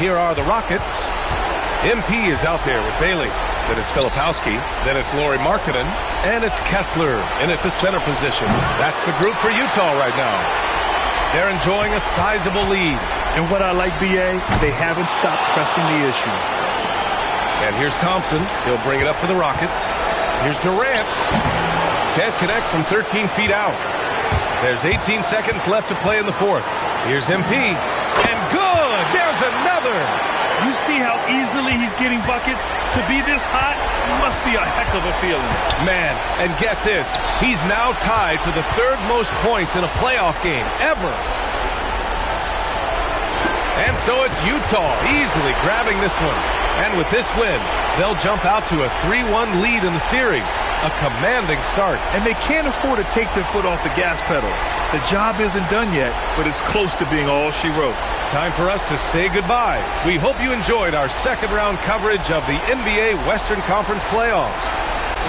here are the Rockets. MP is out there with Bailey. Then it's Filipowski. Then it's Lauri Markkanen. And it's Kessler in at the center position. That's the group for Utah right now. They're enjoying a sizable lead. And what I like, B.A., they haven't stopped pressing the issue. And here's Thompson. He'll bring it up for the Rockets. Here's Durant. Can't connect from 13 feet out. There's 18 seconds left to play in the fourth. Here's MP. And good! There's another! You see how easily he's getting buckets? To be this hot must be a heck of a feeling. Man, and get this. He's now tied for the third most points in a playoff game ever. And so it's Utah easily grabbing this one. And with this win, they'll jump out to a 3-1 lead in the series. A commanding start. And they can't afford to take their foot off the gas pedal. The job isn't done yet, but it's close to being all she wrote. Time for us to say goodbye. We hope you enjoyed our second round coverage of the NBA Western Conference playoffs.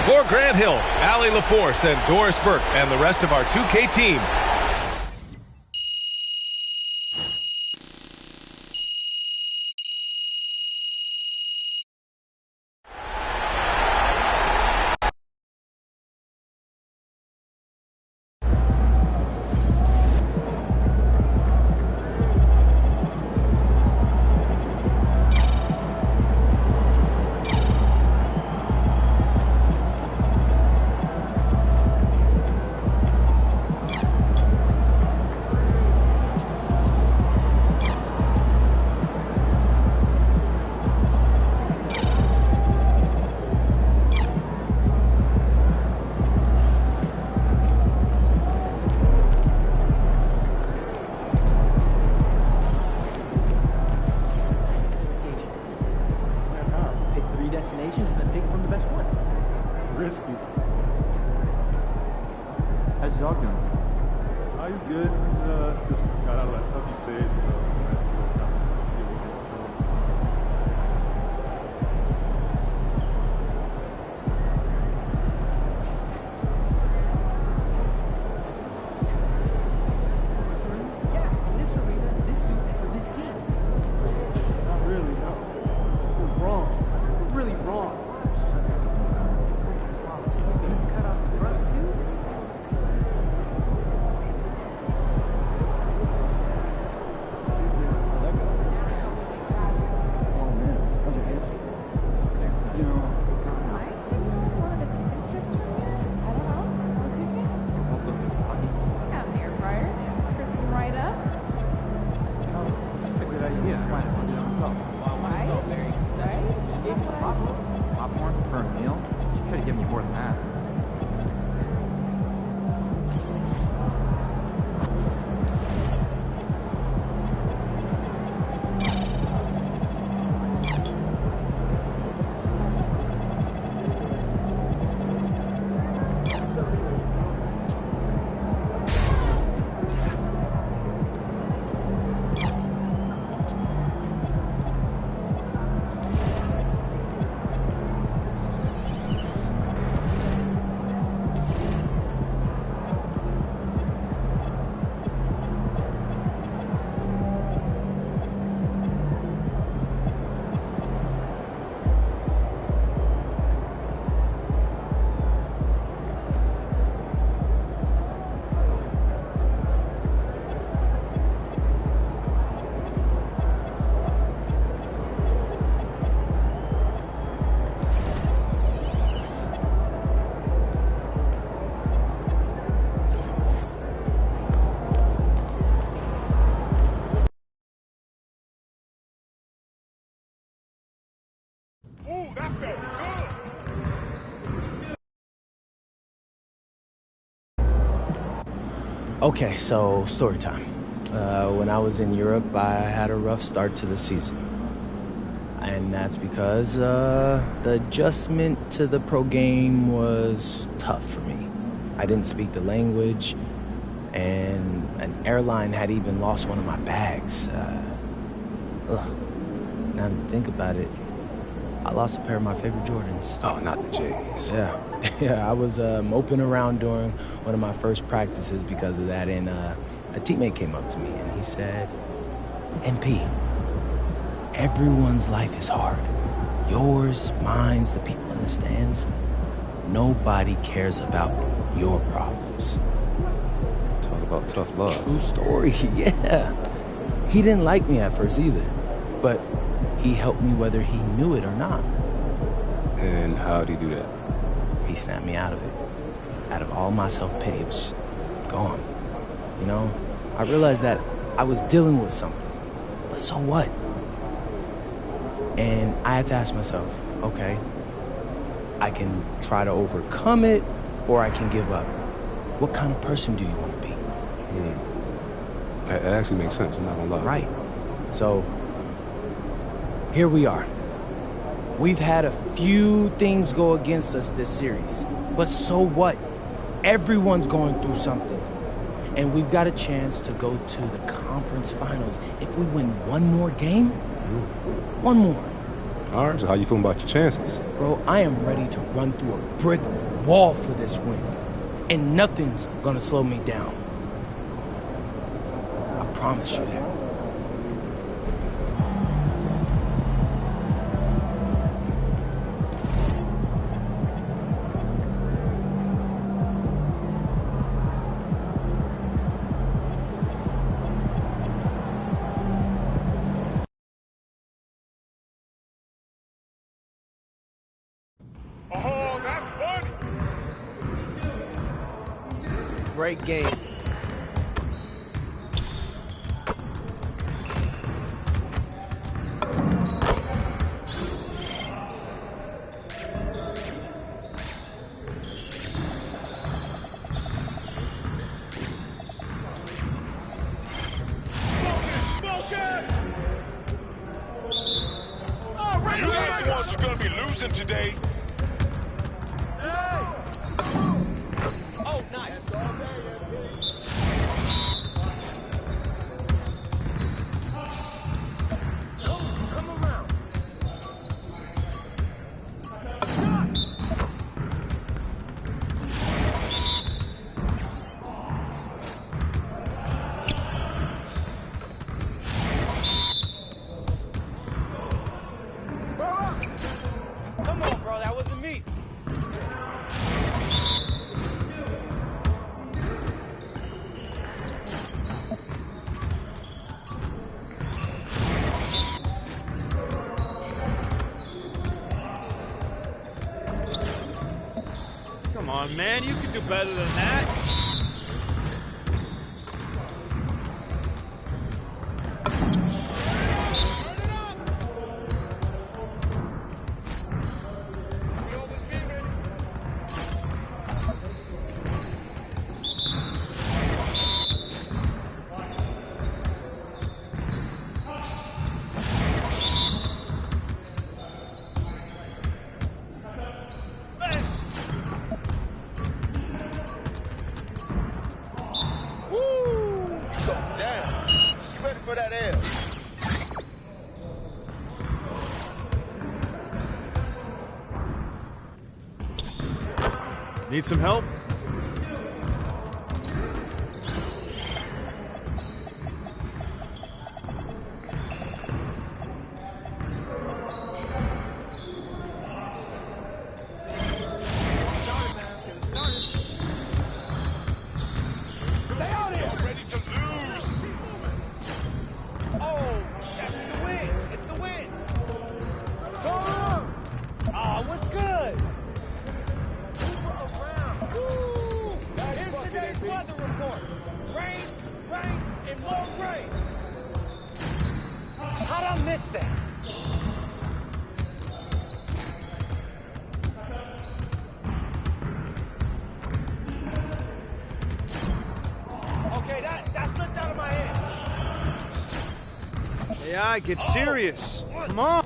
For Grant Hill, Allie LaForce, and Doris Burke, and the rest of our 2K team, Okay, so story time. When I was in Europe, I had a rough start to the season. And that's because the adjustment to the pro game was tough for me. I didn't speak the language, and an airline had even lost one of my bags. Now that I think about it, I lost a pair of my favorite Jordans. Oh, not the J's. Yeah. Yeah, I was moping around during one of my first practices because of that, and a teammate came up to me and he said, MP, Everyone's life is hard. Yours, mine, the people in the stands. Nobody cares about your problems. Talk about tough love. True story, yeah. He didn't like me at first either, but he helped me whether he knew it or not. And how'd he do that? He snapped me out of it. Out of all my self-pity, it was gone. You know, I realized that I was dealing with something, but so what? And I had to ask myself, okay, I can try to overcome it, or I can give up. What kind of person do you want to be? That actually makes sense, I'm not gonna lie. Right. So, here we are. We've had a few things go against us this series, but so what? Everyone's going through something. And we've got a chance to go to the conference finals if we win one more game. One more. All right, so how you feeling about your chances? Bro, I am ready to run through a brick wall for this win. And nothing's gonna slow me down. I promise you that. Oh, that's fun! Great game. You guys the ones who's gonna be losing today. Oh, nice. Come around. Come on, bro. That wasn't me. Come on, man, you can do better than that. For that L. Need some help? Stay out here. Ready to lose. Oh, that's the win. It's the win. Oh, what's good? Woo! Here's today's weather report. Rain, rain, and more rain. How'd I miss that? Okay, that slipped out of my hand. AI, get serious. Come on.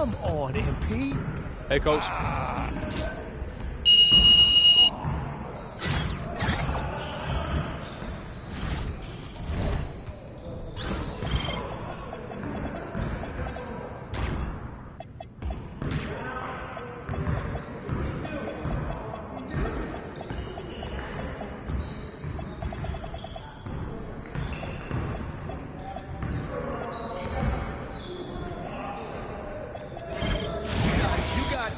Come on, MP. Hey, Coach.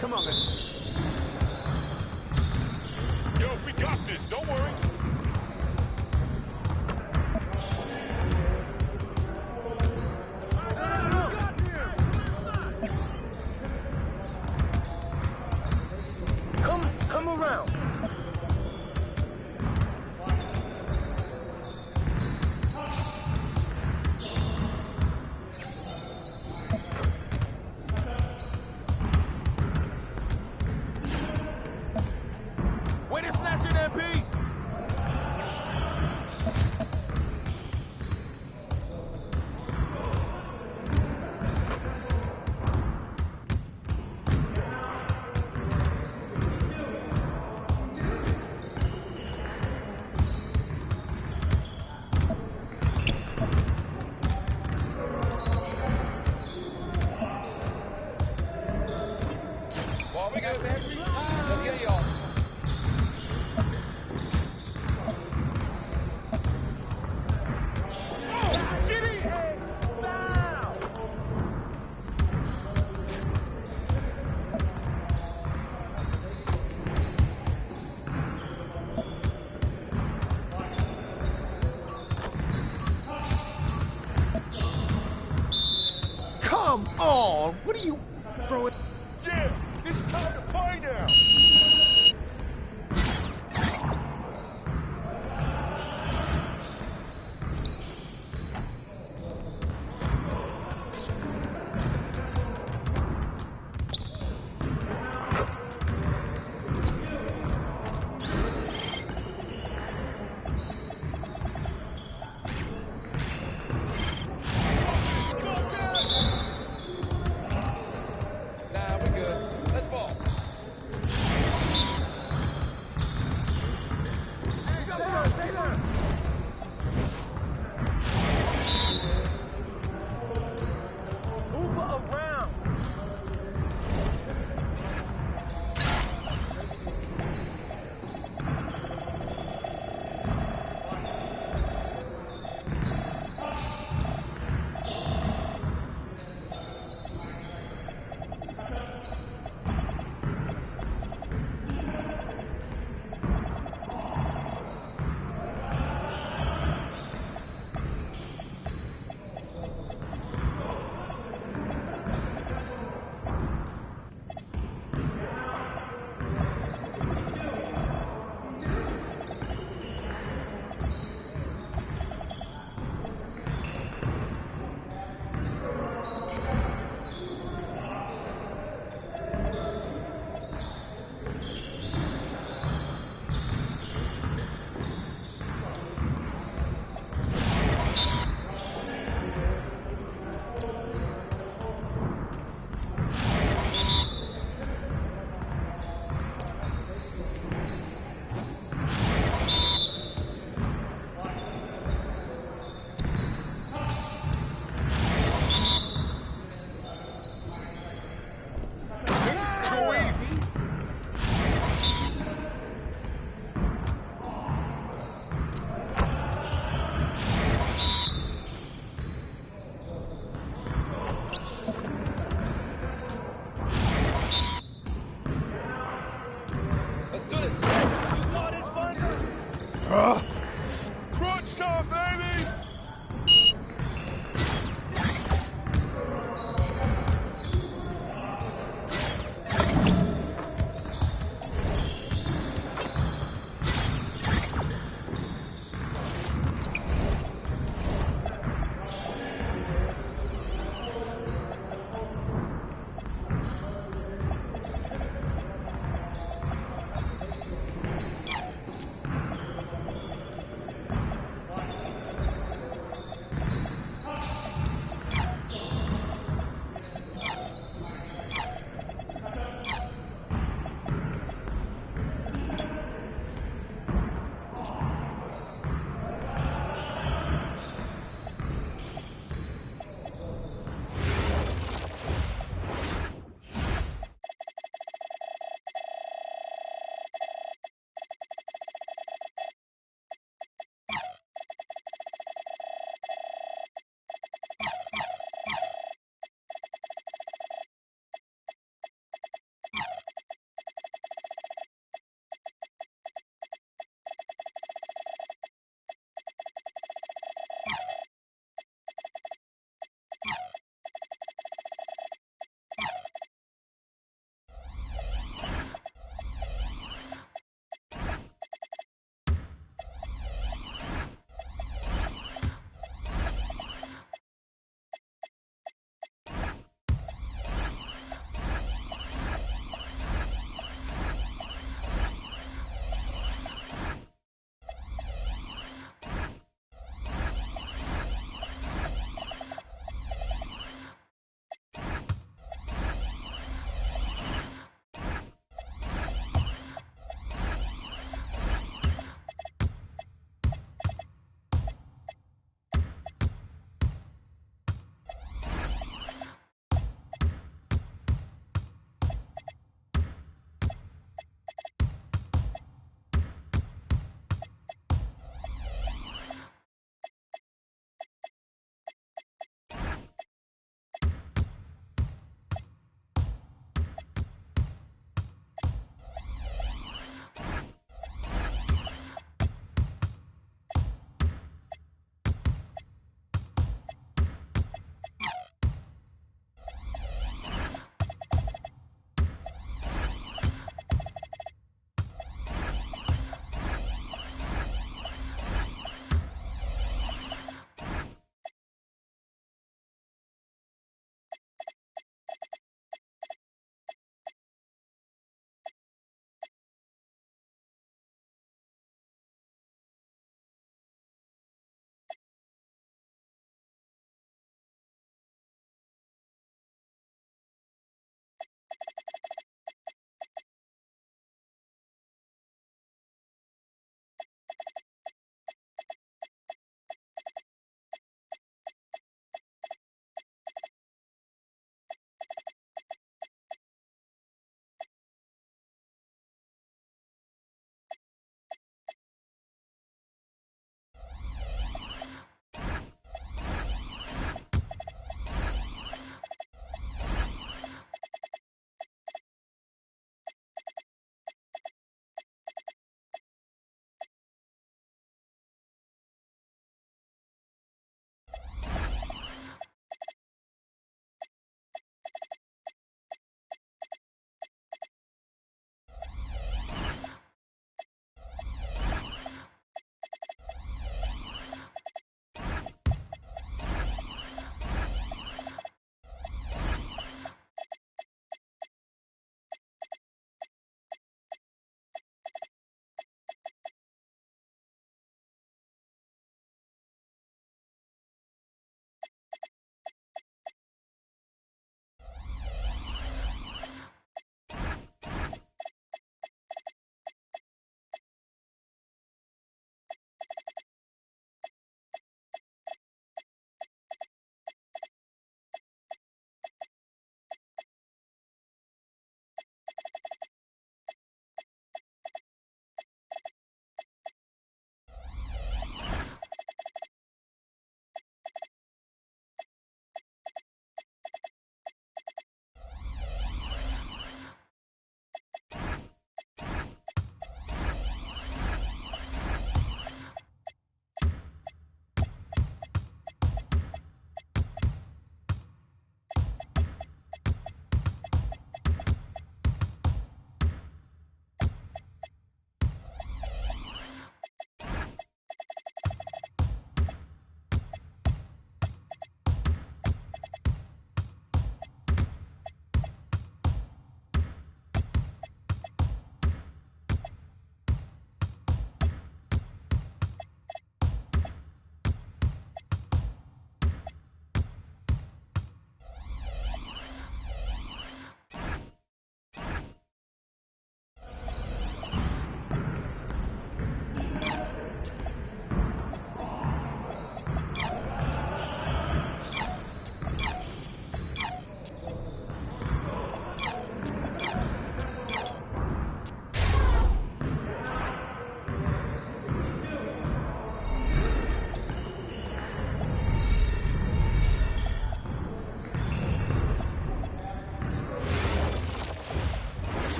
Come on, man. Yo, we got this. Don't worry. Come around. Way to snatch it, MP. Well, we got let's get y'all. Come on. What are you throwing? Yeah, it's time to play now. Nah, we good. Let's ball.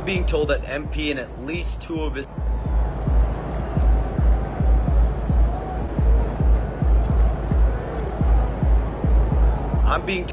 being told that MP and at least 2 of his... I'm being...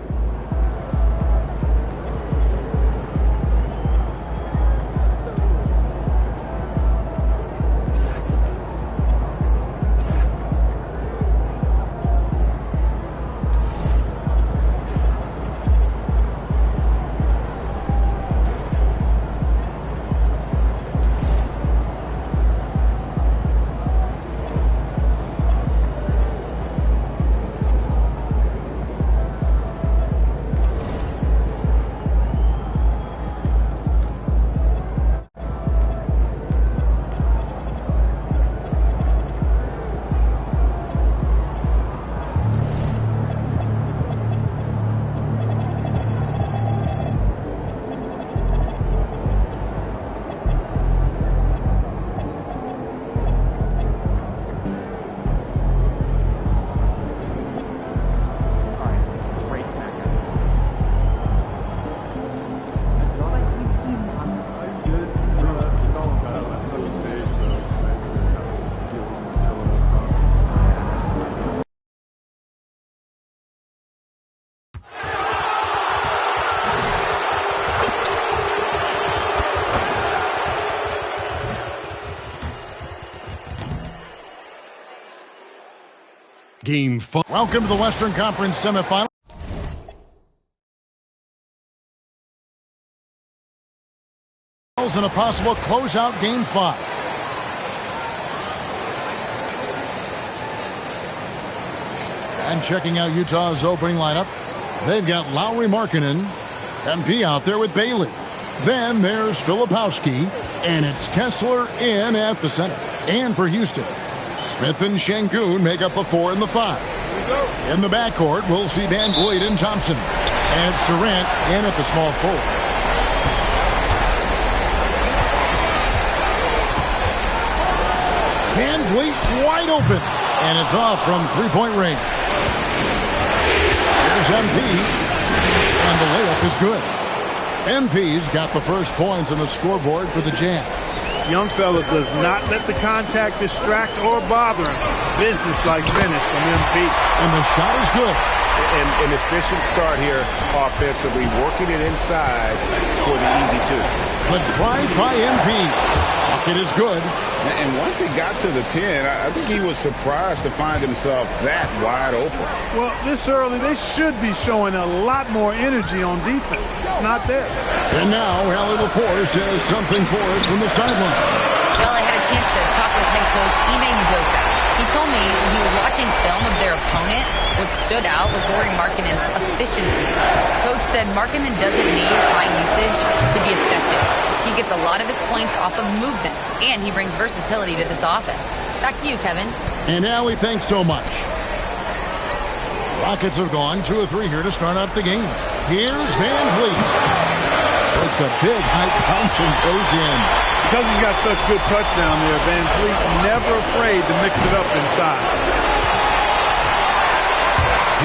Game 5. Welcome to the Western Conference semifinal. And a possible closeout Game 5. And checking out Utah's opening lineup, they've got Lowry Markkanen, MP out there with Bailey. Then there's Filipowski, and it's Kessler in at the center. And for Houston, Smith and Şengün make up the 4 and the 5. In the backcourt, we'll see Van Vliet and Thompson. And it's Durant in at the small forward. Van Vliet wide open. And it's off from three-point range. Here's MP. And the layup is good. MP's got the first points on the scoreboard for the Jazz. Young fella does not let the contact distract or bother him. Business-like finish from MP. And the shot is good. An efficient start here offensively, working it inside for the easy 2. The drive by MP. Bucket is good. And once he got to the 10, I think he was surprised to find himself that wide open. Well, this early, they should be showing a lot more energy on defense. It's not there. And now, Allie LaForce says something for us from the sideline. Well, I had a chance to talk with head coach Nba2k. He told me when he was watching film of their opponent, what stood out was Lauri Markkanen's efficiency. Coach said Markkanen doesn't need high usage to be effective. He gets a lot of his points off of movement, and he brings versatility to this offense. Back to you, Kevin. And Allie, thanks so much. Rockets have gone 2 of 3 here to start out the game. Here's Van Vliet. Takes a big high bounce and goes in. Because he's got such good touch down there, Van Vliet never afraid to mix it up inside.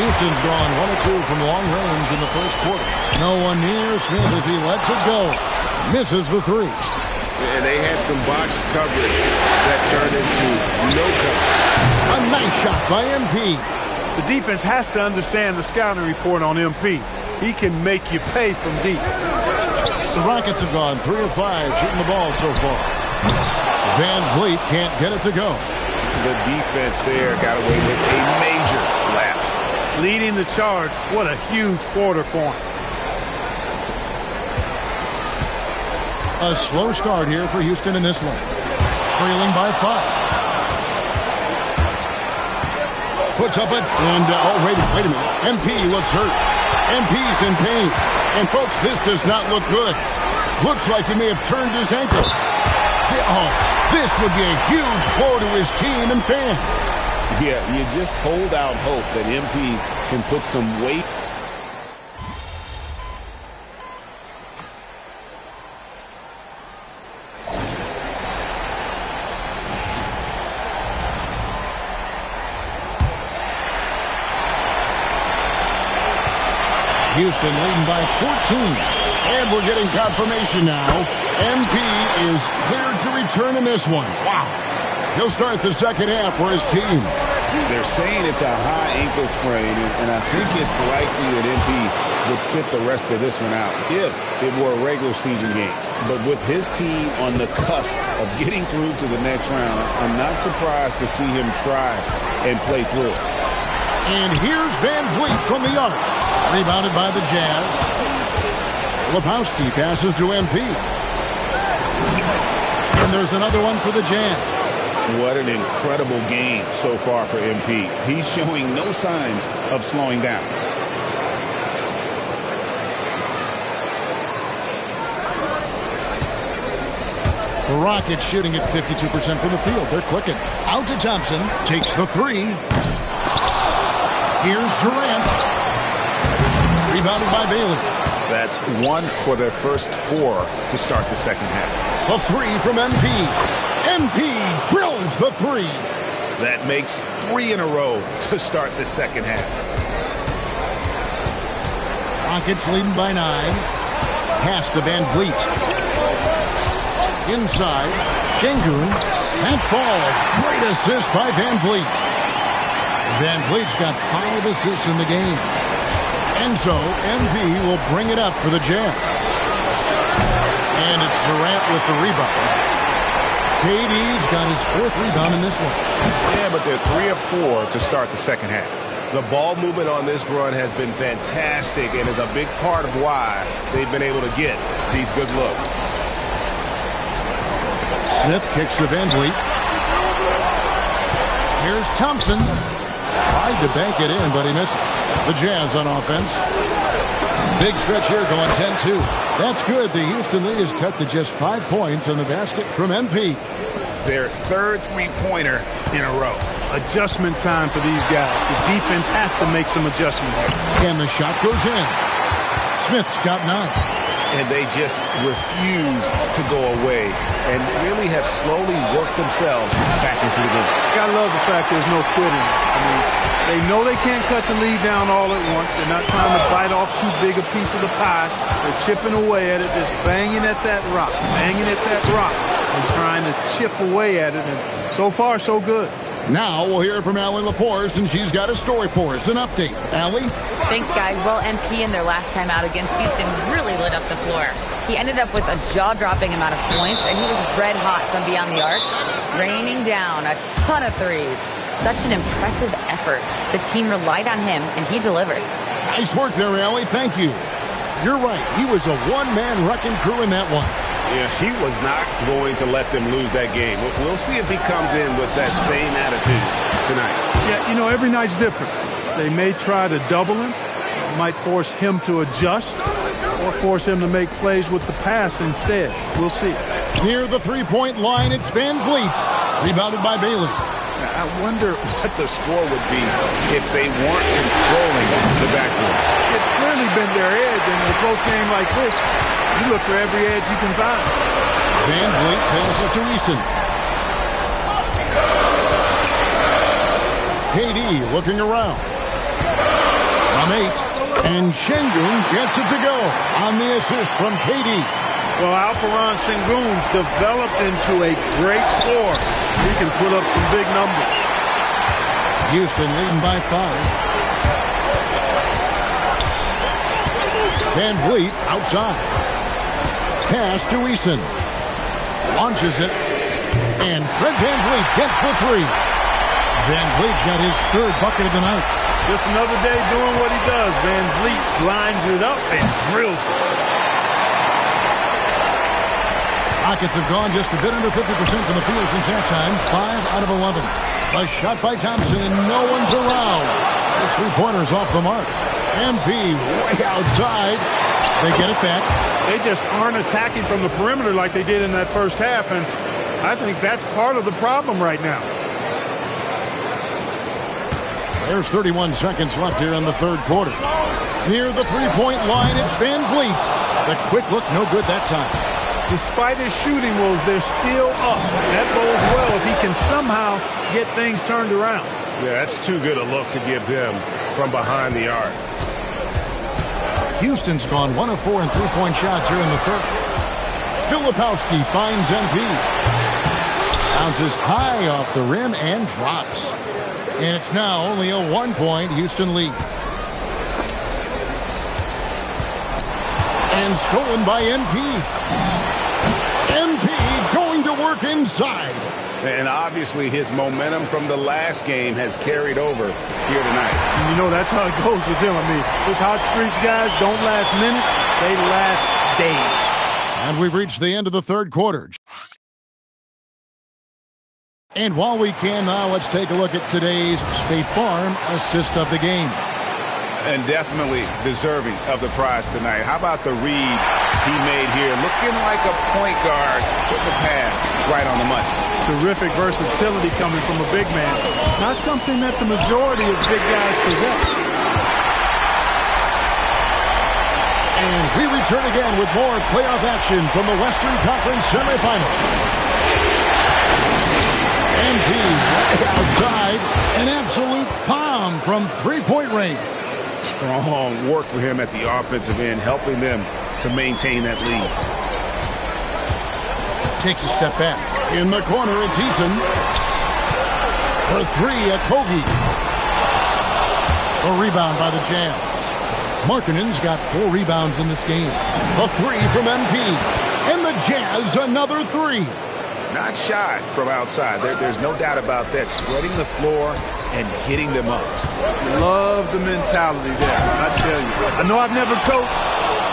Houston's gone 1 of 2 from long range in the first quarter. No one near Smith as he lets it go. Misses the 3. And they had some botched coverage that turned into no coverage. A nice shot by MP. The defense has to understand the scouting report on MP. He can make you pay from deep. The Rockets have gone 3 of 5 shooting the ball so far. Van Vliet can't get it to go. The defense there got away with a major lapse. Leading the charge. What a huge quarter for him. A slow start here for Houston in this one. Trailing by 5. Puts up it, and wait a minute. MP looks hurt. MP's in pain. And folks, this does not look good. Looks like he may have turned his ankle. Oh, this would be a huge blow to his team and fans. Yeah, you just hold out hope that MP can put some weight. Houston leading by 14. And we're getting confirmation now. MP is cleared to return in this one. Wow. He'll start the second half for his team. They're saying it's a high ankle sprain, and I think it's likely that MP would sit the rest of this one out if it were a regular season game. But with his team on the cusp of getting through to the next round, I'm not surprised to see him try and play through it. And here's Van Vliet from the arc. Rebounded by the Jazz. Lepowski passes to MP. And there's another one for the Jazz. What an incredible game so far for MP. He's showing no signs of slowing down. The Rockets shooting at 52% from the field. They're clicking. Out to Thompson. Takes the three. Here's Durant. Rebounded by Bailey. That's one for their first four to start the second half. A three from MP. MP drills the three. That makes 3 in a row to start the second half. Rockets leading by 9. Pass to Van Vliet. Inside. Şengün. That falls. Great assist by Van Vliet. Van Vliet's got 5 assists in the game. And so MP will bring it up for the Jazz. And it's Durant with the rebound. KD's got his 4th rebound in this one. Yeah, but they're 3 of 4 to start the second half. The ball movement on this run has been fantastic and is a big part of why they've been able to get these good looks. Smith kicks to Van Vliet. Here's Thompson. Tried to bank it in, but he misses. The Jazz on offense. Big stretch here going 10-2. That's good. The Houston lead is cut to just 5 points on the basket from MP. Their 3rd three-pointer in a row. Adjustment time for these guys. The defense has to make some adjustments. And the shot goes in. Smith's got 9. And they just refuse to go away and really have slowly worked themselves back into the game. Gotta love the fact there's no quitting. I mean, they know they can't cut the lead down all at once. They're not trying to bite off too big a piece of the pie. They're chipping away at it, just banging at that rock, and trying to chip away at it. And so far, so good. Now we'll hear from Allie LaForce, and she's got a story for us. An update. Allie? Thanks, guys. Well, MP in their last time out against Houston really lit up the floor. He ended up with a jaw-dropping amount of points, and he was red hot from beyond the arc, raining down a ton of threes. Such an impressive effort. The team relied on him, and he delivered. Nice work there, Allie. Thank you. You're right. He was a one-man wrecking crew in that one. Yeah, he was not going to let them lose that game. We'll see if he comes in with that same attitude tonight. Yeah, you know, every night's different. They may try to double him, might force him to adjust, or force him to make plays with the pass instead. We'll see. Near the three-point line, it's Van Vliet. Rebounded by Bailey. I wonder what the score would be if they weren't controlling the backcourt. It's clearly been their edge, and in a close game like this, you look for every edge you can find. Van Vliet passes to Eason. KD looking around. From 8. And Şengün gets it to go on the assist from KD. Well, Alperen Şengün's developed into a great scorer. He can put up some big numbers. Houston leading by 5. Van Vliet outside. Pass to Eason. Launches it. And Fred Van Vliet gets the 3. Van Vliet's got his 3rd bucket of the night. Just another day doing what he does. Van Vliet lines it up and drills it. Rockets have gone just a bit under 50% from the field since halftime. 5 out of 11. A shot by Thompson, and no one's around. Those 3-pointers off the mark. MP way outside. They get it back. They just aren't attacking from the perimeter like they did in that first half, and I think that's part of the problem right now. There's 31 seconds left here in the 3rd quarter. Near the 3-point line, it's Van Vliet. The quick look, no good that time. Despite his shooting woes, they're still up. That bodes well if he can somehow get things turned around. Yeah, that's too good a look to give him from behind the arc. Houston's gone 1 of 4 in three-point shots here in the third. Filipowski finds MP. Bounces high off the rim and drops. And it's now only a 1-point Houston lead. And stolen by MP. MP going to work inside. And obviously his momentum from the last game has carried over here tonight. And you know, that's how it goes with him. I mean, his hot streaks, guys, don't last minutes. They last days. And we've reached the end of the third quarter. And while we can now, let's take a look at today's State Farm assist of the game. And definitely deserving of the prize tonight. How about the read he made here? Looking like a point guard, putting the pass right on the money. Terrific versatility coming from a big man. Not something that the majority of big guys possess. And we return again with more playoff action from the Western Conference semifinals. MP outside, an absolute bomb from three-point range. Strong work for him at the offensive end, helping them to maintain that lead. Takes a step back. In the corner, it's Eason. For three, Kogi. A rebound by the Jazz. Markkanen's got 4 rebounds in this game. A three from MP. And the Jazz, another three. Not shy from outside. There's no doubt about that. Spreading the floor and getting them up. Love the mentality there, I tell you. I know I've never coached,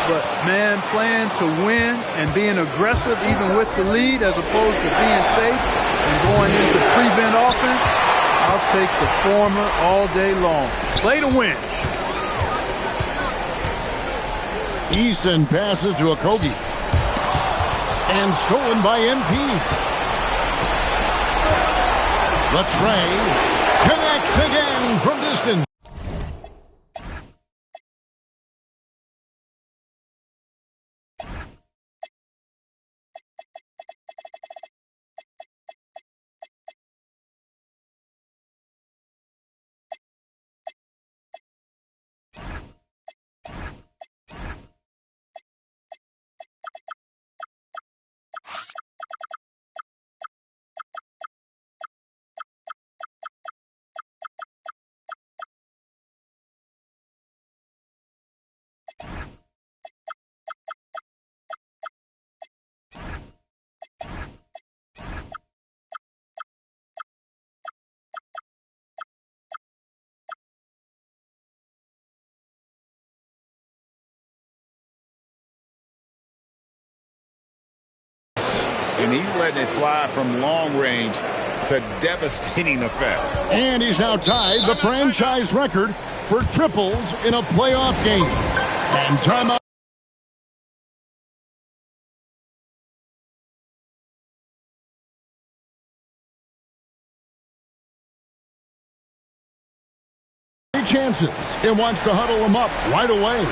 but, man, playing to win and being aggressive even with the lead as opposed to being safe and going into prevent offense, I'll take the former all day long. Play to win. Eason passes to Kogi. And stolen by MP. The tray connects again from distance. And he's letting it fly from long range to devastating effect. And he's now tied the franchise record for triples in a playoff game. And timeout. Chances and wants to huddle them up right away.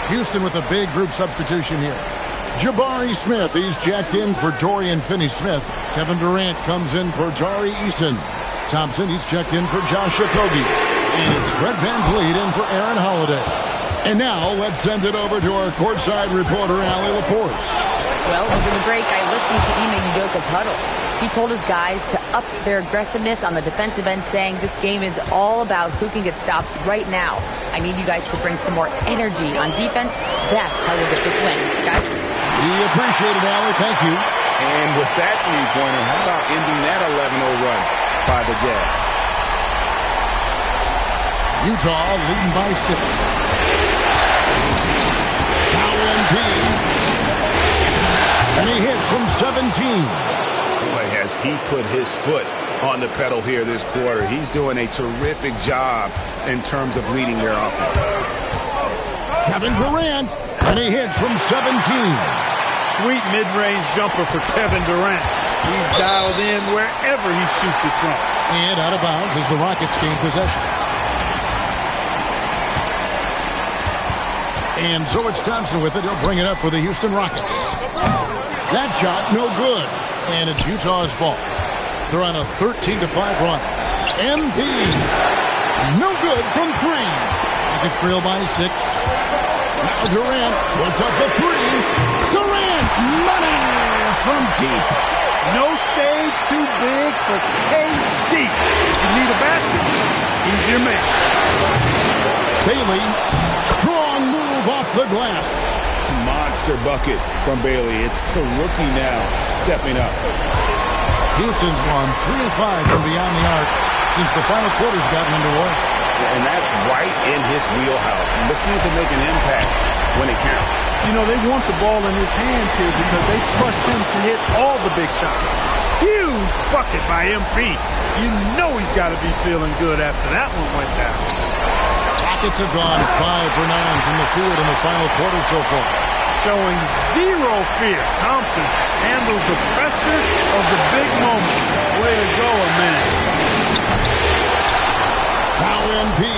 Houston with a big group substitution here. Jabari Smith, he's jacked in for Dorian Finney-Smith. Kevin Durant comes in for Tari Eason. Thompson, he's checked in for Josh Okogie. And it's Fred VanVleet in for Aaron Holiday. And now let's send it over to our courtside reporter, Allie LaForce. Well, over the break, I listened to Ime Udoka's huddle. He told his guys to up their aggressiveness on the defensive end, saying this game is all about who can get stops right now. I need you guys to bring some more energy on defense. That's how we'll get this win. Guys? We appreciate it, Allie. Thank you. And with that three-pointer, how about ending that 11-0 run by the Jazz? Utah leading by 6. Now MP. And he hits from 17. Boy, has he put his foot on the pedal here this quarter. He's doing a terrific job in terms of leading their offense. Kevin Durant, and he hits from 17. Sweet mid-range jumper for Kevin Durant. He's dialed in wherever he shoots it from. And out of bounds as the Rockets gain possession. And so it's Thompson with it. He'll bring it up for the Houston Rockets. That shot, no good. And it's Utah's ball. They're on a 13-5 run. MP, no good from 3. Rockets trail by 6. Now Durant puts up the three. Durant, money from deep. No stage too big for KD. You need a basket, he's your man. Bailey, strong move off the glass. Monster bucket from Bailey. It's the rookie now stepping up. Houston's gone 3 of 5 from beyond the arc since the final quarter's gotten underway. And that's right in his wheelhouse, looking to make an impact when it counts. You know, they want the ball in his hands here because they trust him to hit all the big shots. Huge bucket by MP. You know he's got to be feeling good after that one went down. Rockets have gone 5 for 9 from the field in the final quarter so far. Showing zero fear. Thompson handles the pressure of the big moment. Way to go, a man. Now MP.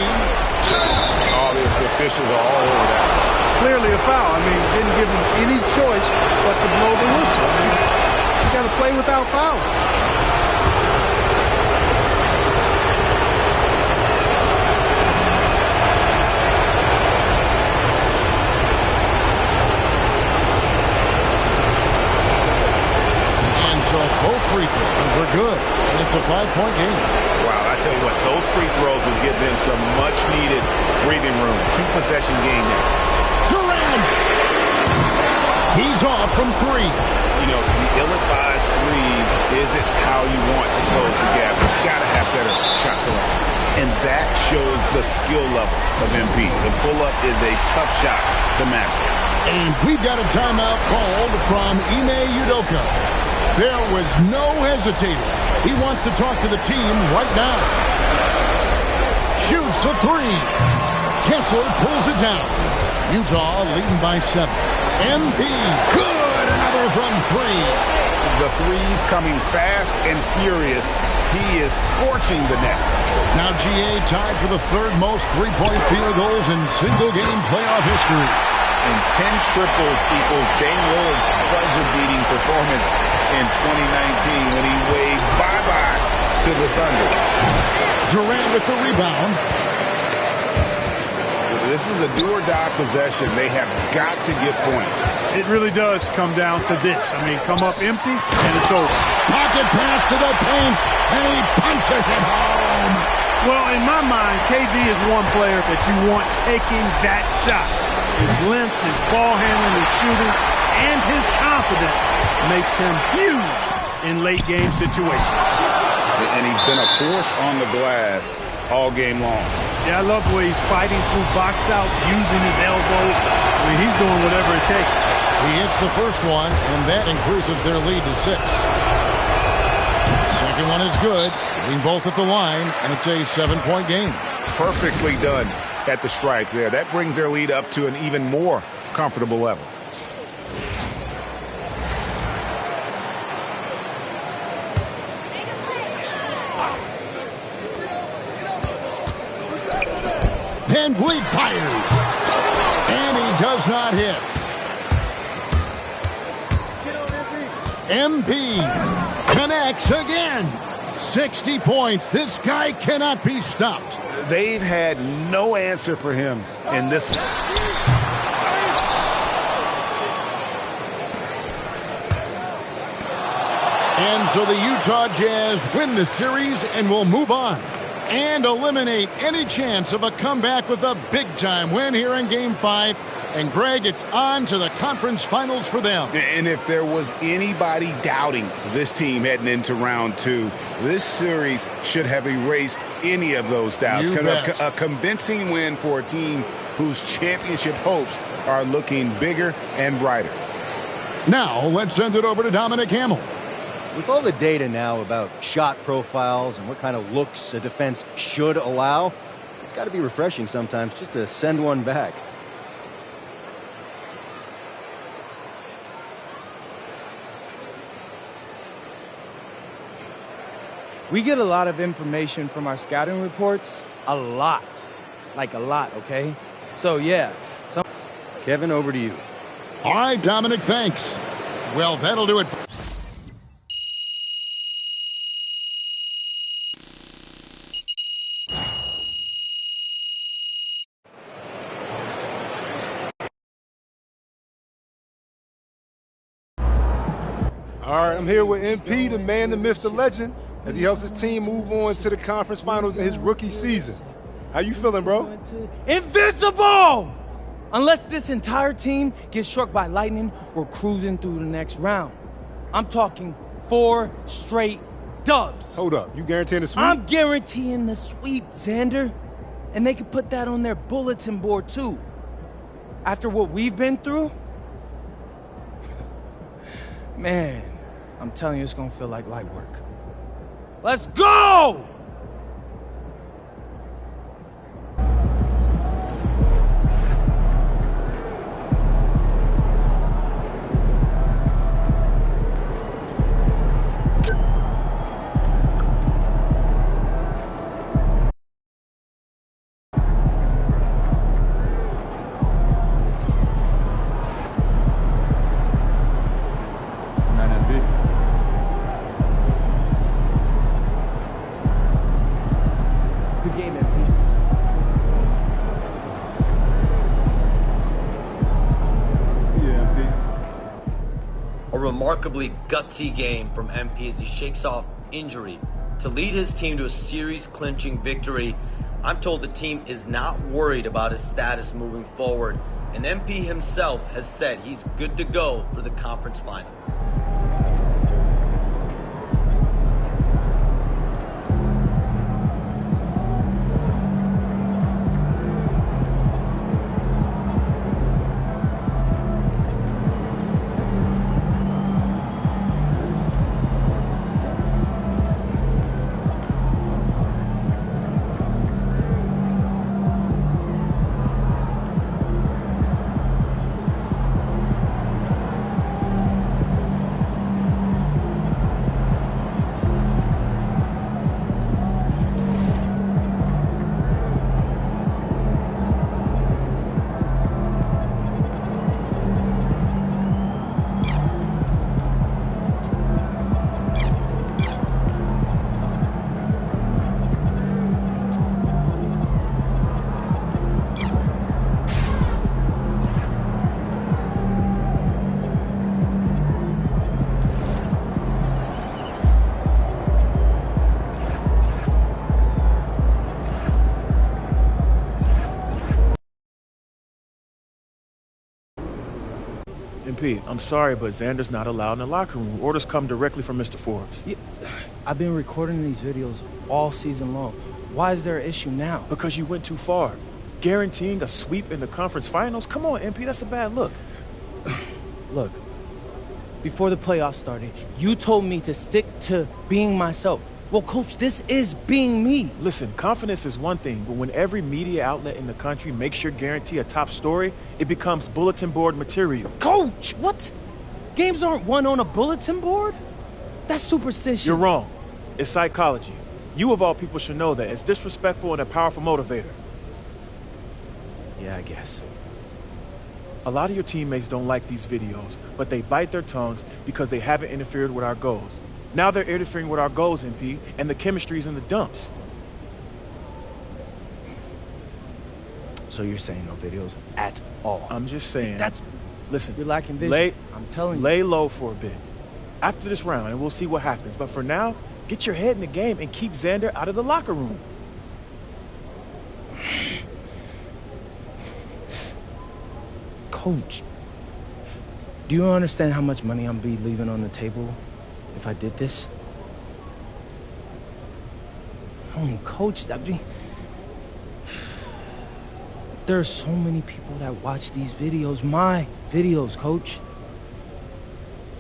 Oh, the officials are all over that. Clearly a foul. I mean, didn't give him any choice but to blow the whistle. I mean, you got to play without foul. And so both free throws are good, and it's a 5-point game. Wow, I tell you what, those free throws will give them some much-needed breathing room. 2-possession game now. Durant! He's off from 3. You know, the ill-advised threes isn't how you want to close the gap. You've got to have better shot selection. And that shows the skill level of MP. The pull-up is a tough shot to master. And we've got a timeout called from Nba2k. There was no hesitating. He wants to talk to the team right now. Shoots the 3. Kessler pulls it down. Utah leading by 7. MP, good, another from 3. The threes coming fast and furious. He is scorching the nets. Now GA tied for the third most three-point field goals in single-game playoff history. And 10 triples equals Dame Lillard's buzzer-beating performance in 2019 when he waved bye-bye to the Thunder. Durant with the rebound. This is a do-or-die possession. They have got to get points. It really does come down to this. I mean, come up empty, and it's over. Pocket pass to the paint, and he punches it home. Well, in my mind, KD is one player that you want taking that shot. His length, his ball handling, his shooting, and his confidence makes him huge in late-game situations. And he's been a force on the glass all game long. Yeah, I love the way he's fighting through box outs, using his elbow. I mean, he's doing whatever it takes. He hits the first one, and that increases their lead to 6. Second one is good. Hitting both at the line, and it's a 7-point game. Perfectly done at the strike there. That brings their lead up to an even more comfortable level. Van Vliet fires. And he does not hit. MP connects again. 60 points. This guy cannot be stopped. They've had no answer for him in this one. And so the Utah Jazz win the series and will move on and eliminate any chance of a comeback with a big-time win here in Game 5. And, Greg, it's on to the conference finals for them. And if there was anybody doubting this team heading into round 2, this series should have erased any of those doubts. A convincing win for a team whose championship hopes are looking bigger and brighter. Now, let's send it over to Dominic Hamill. With all the data now about shot profiles and what kind of looks a defense should allow, it's got to be refreshing sometimes just to send one back. We get a lot of information from our scouting reports. A lot. Like a lot, okay? So, yeah. Kevin, over to you. All right, Dominic, thanks. Well, that'll do it. All right, I'm here with MP, the man, the myth, the legend, as he helps his team move on to the conference finals in his rookie season. How you feeling, bro? Invincible! Unless this entire team gets struck by lightning, we're cruising through the next round. I'm talking 4 straight dubs. Hold up, you guaranteeing the sweep? I'm guaranteeing the sweep, Xander. And they can put that on their bulletin board, too. After what we've been through, man, I'm telling you, it's gonna feel like light work. Let's go! Good game, MP. A remarkably gutsy game from MP as he shakes off injury to lead his team to a series-clinching victory. I'm told the team is not worried about his status moving forward, and MP himself has said he's good to go for the conference final. MP, I'm sorry, but Xander's not allowed in the locker room. Orders come directly from Mr. Forbes. Yeah, I've been recording these videos all season long. Why is there an issue now? Because you went too far. Guaranteeing a sweep in the conference finals? Come on, MP, that's a bad look. Look, before the playoffs started, you told me to stick to being myself. Well, Coach, this is being me. Listen, confidence is one thing, but when every media outlet in the country makes sure guarantee a top story, it becomes bulletin board material. Coach, what? Games aren't won on a bulletin board? That's superstition. You're wrong. It's psychology. You of all people should know that. It's disrespectful and a powerful motivator. Yeah, I guess. A lot of your teammates don't like these videos, but they bite their tongues because they haven't interfered with our goals. Now they're interfering with our goals, MP, and the chemistry's in the dumps. So you're saying no videos at all? I'm just saying. Listen, you're lacking vision. I'm telling you. Lay low for a bit. After this round, and we'll see what happens. But for now, get your head in the game and keep Xander out of the locker room. Coach, do you understand how much money I'm be leaving on the table if I did this? Oh, Coach, there are so many people that watch these videos, my videos, Coach.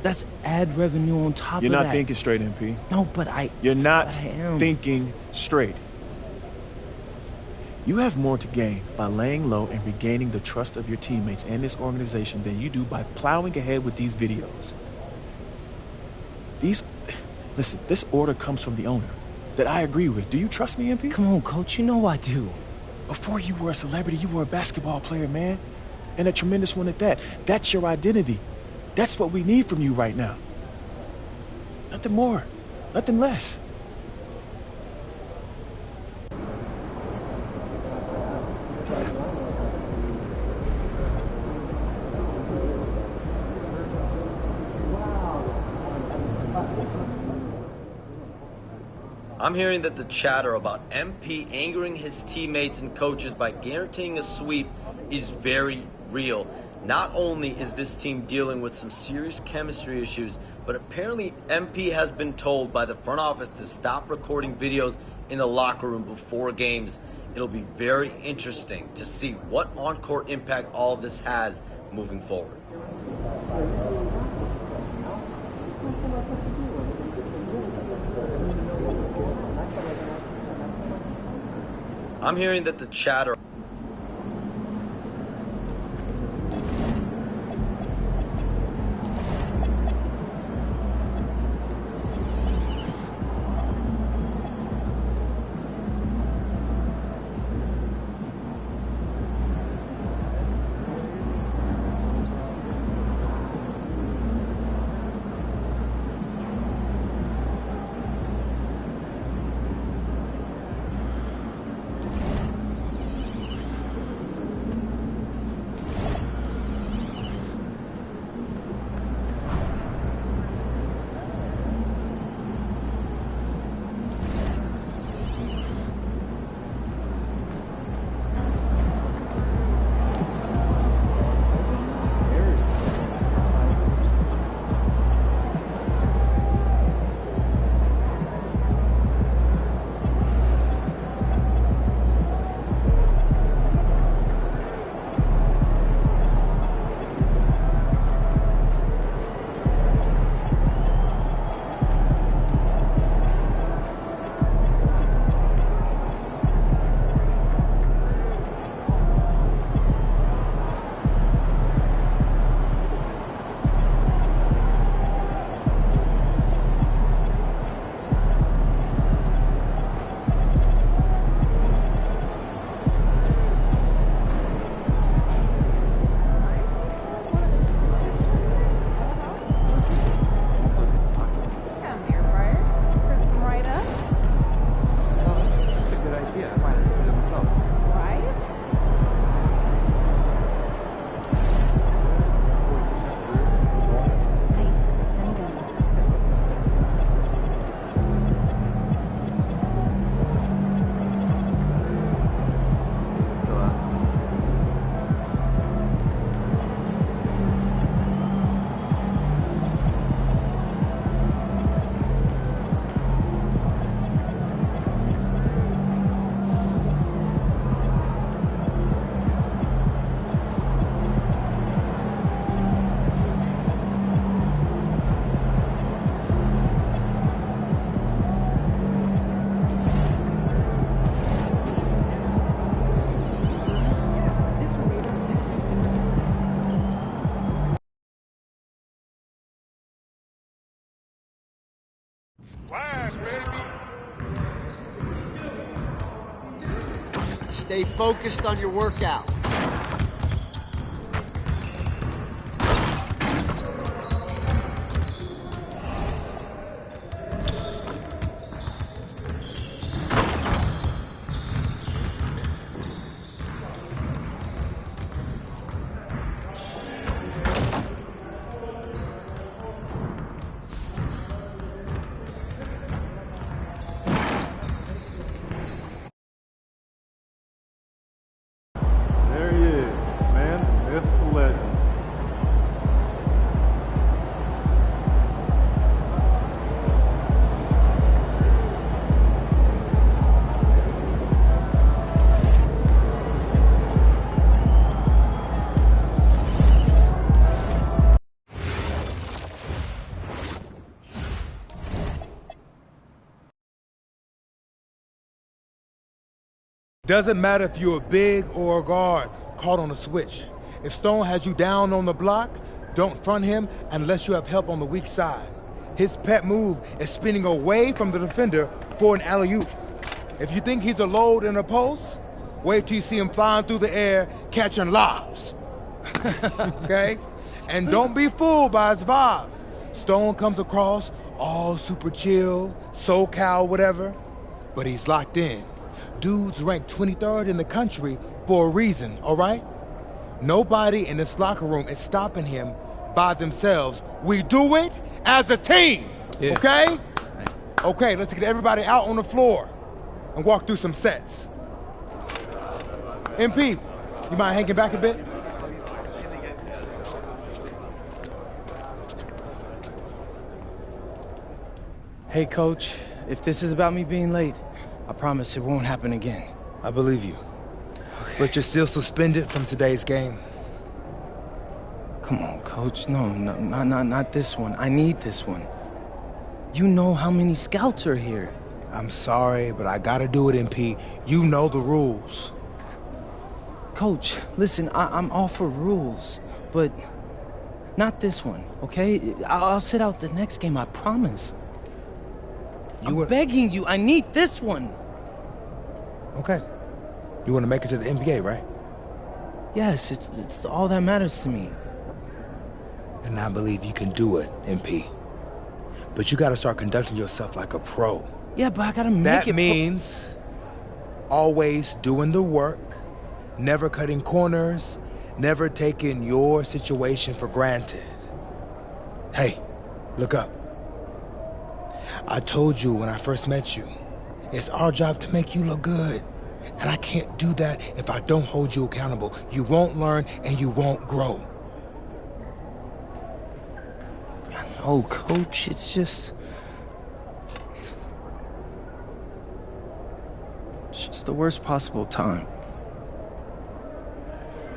That's ad revenue on top of that. You're not thinking straight, MP. No, but You're not thinking straight. You have more to gain by laying low and regaining the trust of your teammates and this organization than you do by plowing ahead with these videos. Listen, this order comes from the owner that I agree with. Do you trust me, MP? Come on, Coach, you know I do. Before you were a celebrity, you were a basketball player, man. And a tremendous one at that. That's your identity. That's what we need from you right now. Nothing more, nothing less. I'm hearing that the chatter about MP angering his teammates and coaches by guaranteeing a sweep is very real. Not only is this team dealing with some serious chemistry issues, but apparently MP has been told by the front office to stop recording videos in the locker room before games. It'll be very interesting to see what on-court impact all of this has moving forward. I'm hearing that the chatter Splash, baby. Stay focused on your workout. There he is, man, the myth, the legend. Doesn't matter if you're a big or a guard caught on a switch. If Stone has you down on the block, don't front him unless you have help on the weak side. His pet move is spinning away from the defender for an alley-oop. If you think he's a load in a post, wait till you see him flying through the air catching lobs. Okay? And don't be fooled by his vibe. Stone comes across all super chill, SoCal, whatever, but he's locked in. Dude's ranked 23rd in the country for a reason, all right? Nobody in this locker room is stopping him by themselves. We do it as a team, okay? Okay, let's get everybody out on the floor and walk through some sets. MP, you mind hanging back a bit? Hey, Coach, if this is about me being late, I promise it won't happen again. I believe you. Okay. But you're still suspended from today's game. Come on, Coach. No, not this one. I need this one. You know how many scouts are here. I'm sorry, but I gotta do it, MP. You know the rules. Coach, listen, I'm all for rules, but not this one, okay? I'll sit out the next game, I promise. I'm begging you, I need this one. Okay. You want to make it to the NBA, right? Yes, it's all that matters to me. And I believe you can do it, MP. But you gotta start conducting yourself like a pro. Yeah, but I gotta make it. That means always doing the work, never cutting corners, never taking your situation for granted. Hey, look up. I told you when I first met you, it's our job to make you look good. And I can't do that if I don't hold you accountable. You won't learn and you won't grow. No, Coach, it's just the worst possible time.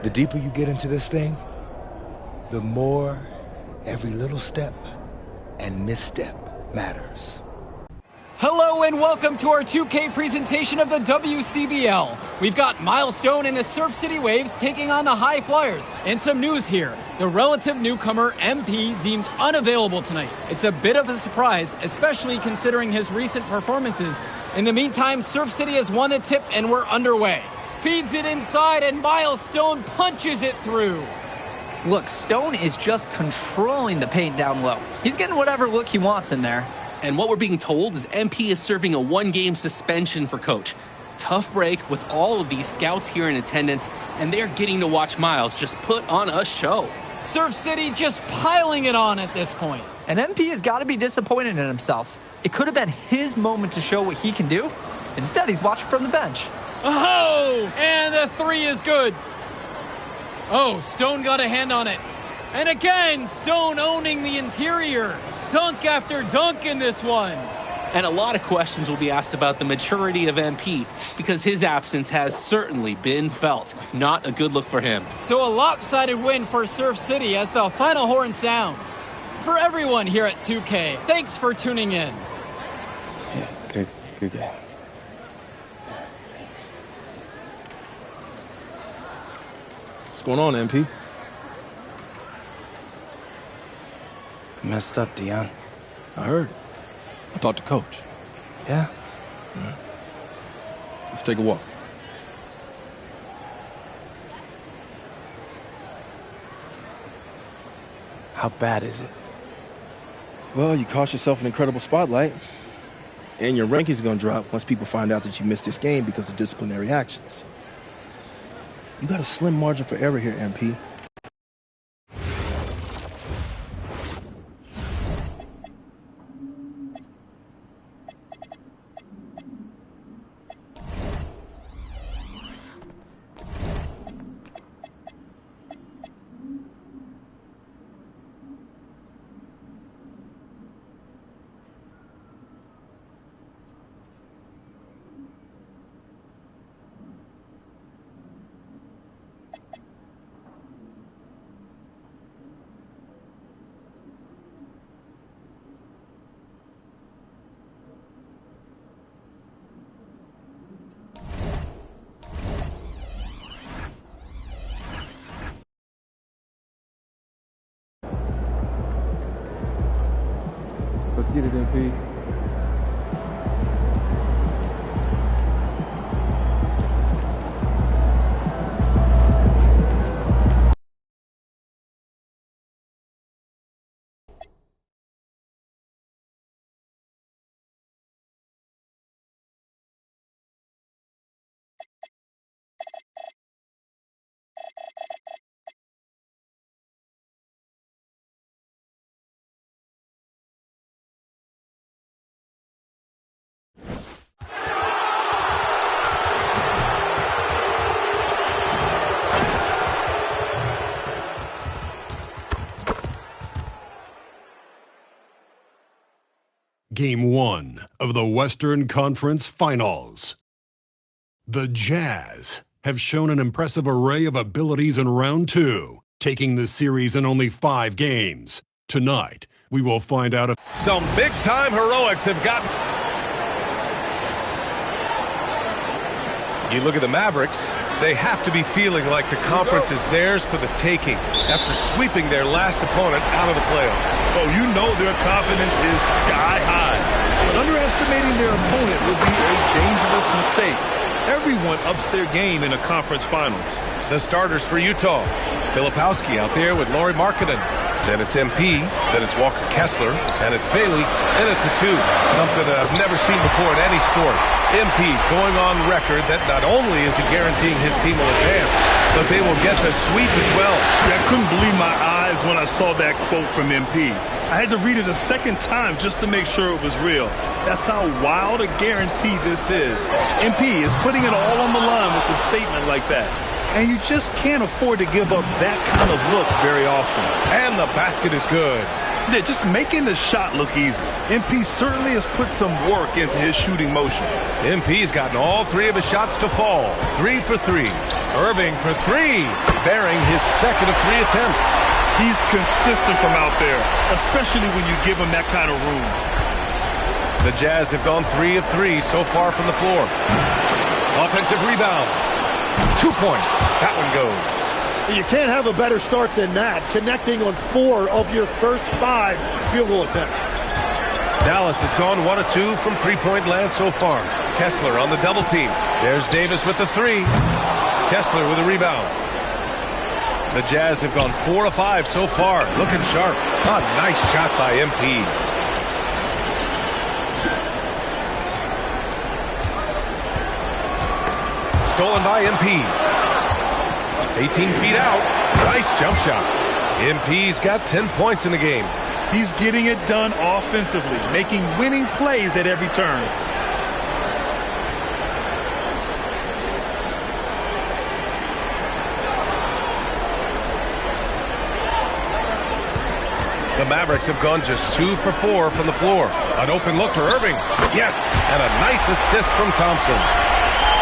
The deeper you get into this thing, the more every little step and misstep matters. Hello and welcome to our 2K presentation of the WCBL. We've got Milestone and the Surf City Waves taking on the High Flyers. And some news here. The relative newcomer MP deemed unavailable tonight. It's a bit of a surprise, especially considering his recent performances. In the meantime, Surf City has won the tip and we're underway. Feeds it inside and Milestone punches it through. Look, Stone is just controlling the paint down low. He's getting whatever look he wants in there. And what we're being told is MP is serving a one-game suspension for Coach. Tough break with all of these scouts here in attendance, and they're getting to watch Miles just put on a show. Surf City just piling it on at this point. And MP has got to be disappointed in himself. It could have been his moment to show what he can do. Instead, he's watching from the bench. Oh, and the three is good. Oh, Stone got a hand on it. And again, Stone owning the interior. Dunk after dunk in this one. And a lot of questions will be asked about the maturity of MP because his absence has certainly been felt. Not a good look for him. So a lopsided win for Surf City as the final horn sounds. For everyone here at 2K, thanks for tuning in. Yeah, good game. Yeah, thanks. What's going on, MP? Messed up, Dion. I heard. I talked to Coach. Yeah? Yeah. Let's take a walk. How bad is it? Well, you cost yourself an incredible spotlight. And your ranking's gonna drop once people find out that you missed this game because of disciplinary actions. You got a slim margin for error here, MP. Let's get it, MP. Game 1 of the Western Conference Finals. The Jazz have shown an impressive array of abilities in round 2, taking the series in only 5 games. Tonight, we will find out if some big-time heroics have gotten. You look at the Mavericks, they have to be feeling like the conference is theirs for the taking after sweeping their last opponent out of the playoffs. Oh, you know their confidence is sky high. But underestimating their opponent would be a dangerous mistake. Everyone ups their game in a conference finals. The starters for Utah. Filipowski out there with Lauri Markkanen. Then it's MP, then it's Walker Kessler, and it's Bailey, and at the 2. Something that I've never seen before in any sport. MP going on record that not only is he guaranteeing his team will advance, but they will get the sweep as well. I couldn't believe my eyes when I saw that quote from MP. I had to read it a second time just to make sure it was real. That's how wild a guarantee this is. MP is putting it all on the line with a statement like that. And you just can't afford to give up that kind of look very often. And the basket is good. Yeah, just making the shot look easy. MP certainly has put some work into his shooting motion. MP's gotten all 3 of his shots to fall. 3 for 3. Irving for 3, bearing his second of 3 attempts. He's consistent from out there, especially when you give him that kind of room. The Jazz have gone 3 of 3 so far from the floor. Offensive rebound. 2 points. That one goes. You can't have a better start than that, connecting on 4 of your first 5 field goal attempts. Dallas has gone 1 of 2 from three-point land so far. Kessler on the double team. There's Davis with the 3. Kessler with a rebound. The Jazz have gone 4 of 5 so far. Looking sharp. A nice shot by MP. Stolen by MP. 18 feet out. Nice jump shot. MP's got 10 points in the game. He's getting it done offensively, making winning plays at every turn. The Mavericks have gone just 2 for 4 from the floor. An open look for Irving. Yes, and a nice assist from Thompson.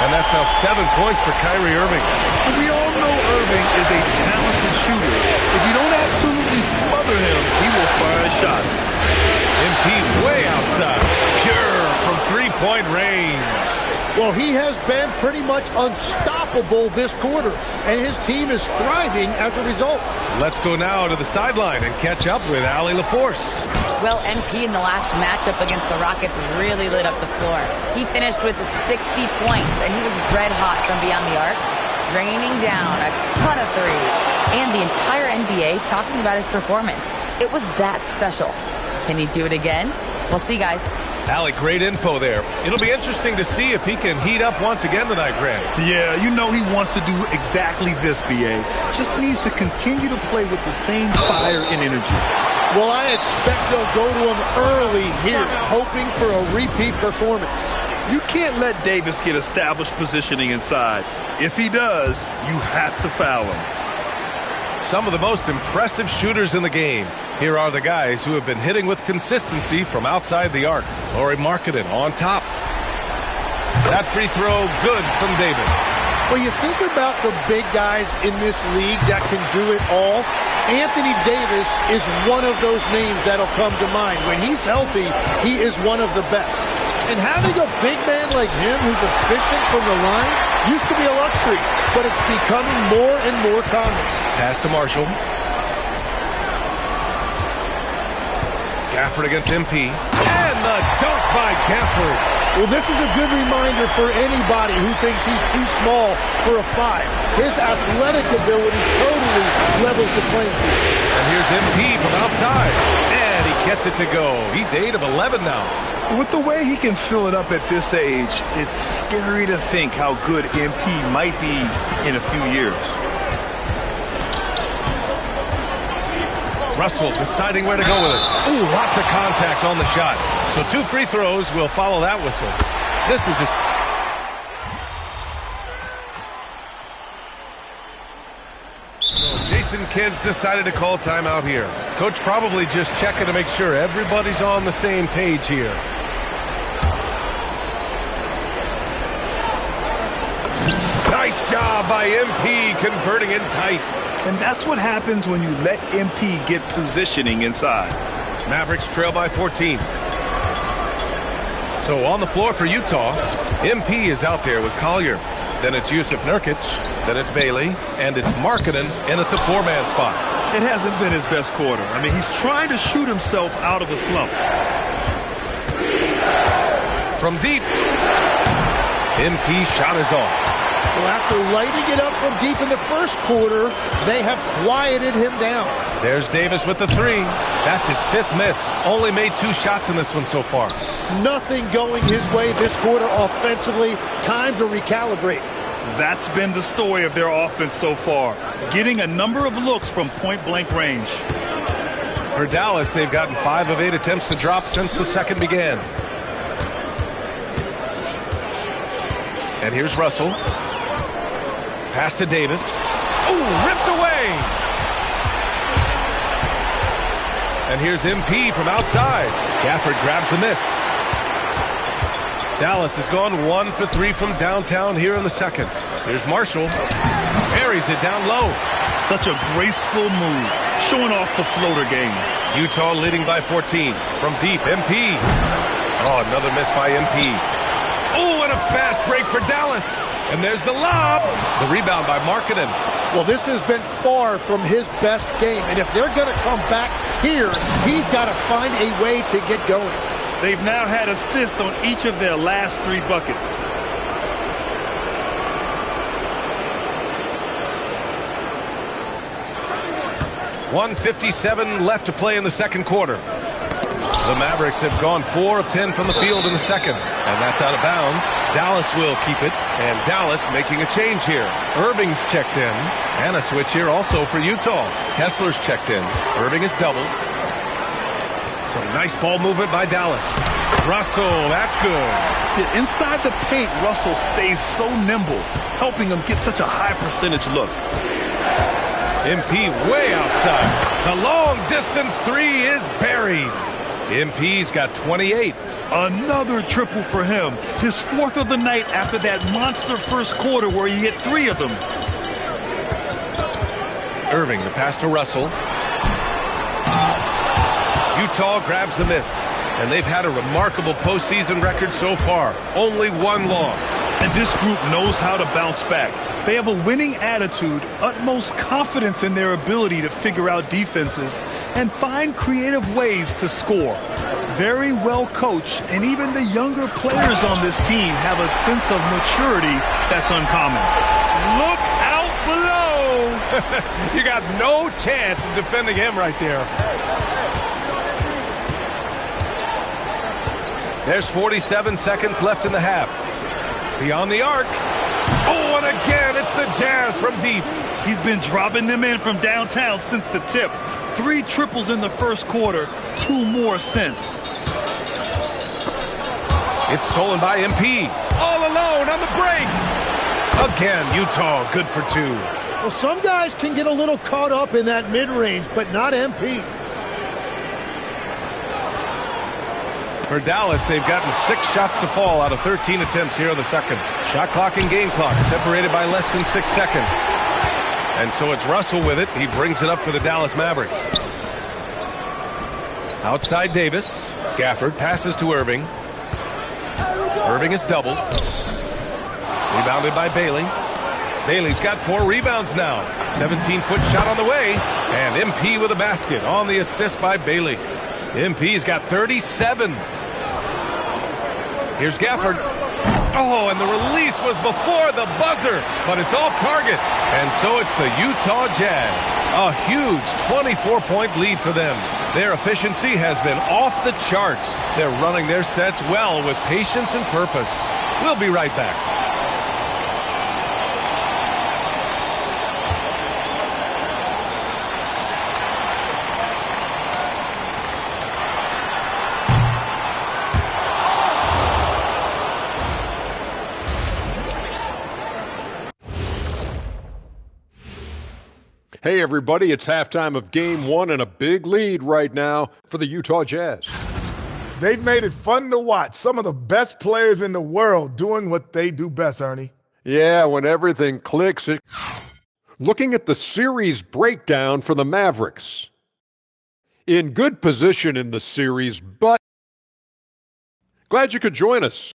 And that's now 7 points for Kyrie Irving. We all know Irving is a talented shooter. If you don't absolutely smother him, he will fire shots. MP way outside. Pure from three-point range. Well, he has been pretty much unstoppable this quarter, and his team is thriving as a result. Let's go now to the sideline and catch up with Allie LaForce. Well, MP in the last matchup against the Rockets really lit up the floor. He finished with 60 points, and he was red hot from beyond the arc, raining down a ton of threes. And the entire NBA talking about his performance. It was that special. Can he do it again? We'll see, guys. Allie, great info there. It'll be interesting to see if he can heat up once again tonight, Grant. Yeah, you know he wants to do exactly this, BA. Just needs to continue to play with the same fire and energy. Well, I expect they'll go to him early here, hoping for a repeat performance. You can't let Davis get established positioning inside. If he does, you have to foul him. Some of the most impressive shooters in the game. Here are the guys who have been hitting with consistency from outside the arc. Lauri Markkanen on top. That free throw good from Davis. When you think about the big guys in this league that can do it all, Anthony Davis is one of those names that'll come to mind. When he's healthy, he is one of the best. And having a big man like him who's efficient from the line used to be a luxury, but it's becoming more and more common. Pass to Marshall. Gafford against MP. And the dunk by Gafford. Well, this is a good reminder for anybody who thinks he's too small for a 5. His athletic ability totally levels the playing field. And here's MP from outside. And he gets it to go. He's 8 of 11 now. With the way he can fill it up at this age, it's scary to think how good MP might be in a few years. Russell deciding where to go with it. Ooh, lots of contact on the shot. So 2 free throws will follow that whistle. This is Jason Kidd's decided to call timeout here. Coach probably just checking to make sure everybody's on the same page here. Nice job by MP converting in tight. And that's what happens when you let MP get positioning inside. Mavericks trail by 14. So on the floor for Utah, MP is out there with Collier. Then it's Yusuf Nurkic. Then it's Bailey. And it's Markkanen in at the four-man spot. It hasn't been his best quarter. I mean, he's trying to shoot himself out of a slump. From deep. MP shot is off. Well, after lighting it up from deep in the first quarter, they have quieted him down. There's Davis with the three. That's his fifth miss. Only made 2 shots in this one so far. Nothing going his way this quarter offensively. Time to recalibrate. That's been the story of their offense so far. Getting a number of looks from point-blank range. For Dallas, they've gotten 5 of 8 attempts to drop since the second began. And here's Russell. Pass to Davis. Ooh, ripped away. And here's MP from outside. Gafford grabs the miss. Dallas has gone 1 for 3 from downtown here in the second. Here's Marshall. Buries it down low. Such a graceful move, showing off the floater game. Utah leading by 14. From deep, MP. Oh, another miss by MP. Oh, and a fast break for Dallas. And there's the lob. The rebound by Markkanen. Well, this has been far from his best game. And if they're going to come back here, he's got to find a way to get going. They've now had assists on each of their last 3 buckets. .157 left to play in the second quarter. The Mavericks have gone 4 of 10 from the field in the second. And that's out of bounds. Dallas will keep it. And Dallas making a change here. Irving's checked in. And a switch here also for Utah. Kessler's checked in. Irving is doubled. Some nice ball movement by Dallas. Russell, that's good. Yeah, inside the paint, Russell stays so nimble, helping him get such a high percentage look. MP way outside. The long distance three is buried. MP's got 28. Another triple for him. His 4th of the night after that monster first quarter where he hit 3 of them. Irving, the pass to Russell. Utah grabs the miss. And they've had a remarkable postseason record so far. Only 1 loss. And this group knows how to bounce back. They have a winning attitude, utmost confidence in their ability to figure out defenses, and find creative ways to score. Very well coached, and even the younger players on this team have a sense of maturity that's uncommon. Look out below! You got no chance of defending him right there. There's 47 seconds left in the half. Beyond the arc. Oh, and again, it's the Jazz from deep. He's been dropping them in from downtown since the tip. 3 triples in the first quarter, 2 more since. It's stolen by MP. All alone on the break. Again, Utah good for 2. Well, some guys can get a little caught up in that mid-range, but not MP. For Dallas, they've gotten 6 shots to fall out of 13 attempts here in the second. Shot clock and game clock separated by less than 6 seconds. And so it's Russell with it. He brings it up for the Dallas Mavericks. Outside Davis. Gafford passes to Irving. Irving is doubled. Rebounded by Bailey. Bailey's got 4 rebounds now. 17-foot shot on the way. And MP with a basket on the assist by Bailey. MP's got 37. Here's Gafford. Oh, and the release was before the buzzer, but it's off target. And so it's the Utah Jazz. A huge 24-point lead for them. Their efficiency has been off the charts. They're running their sets well with patience and purpose. We'll be right back. Hey, everybody, it's halftime of Game 1 and a big lead right now for the Utah Jazz. They've made it fun to watch. Some of the best players in the world doing what they do best, Ernie. Yeah, when everything clicks. Looking at the series breakdown for the Mavericks. In good position in the series, but glad you could join us.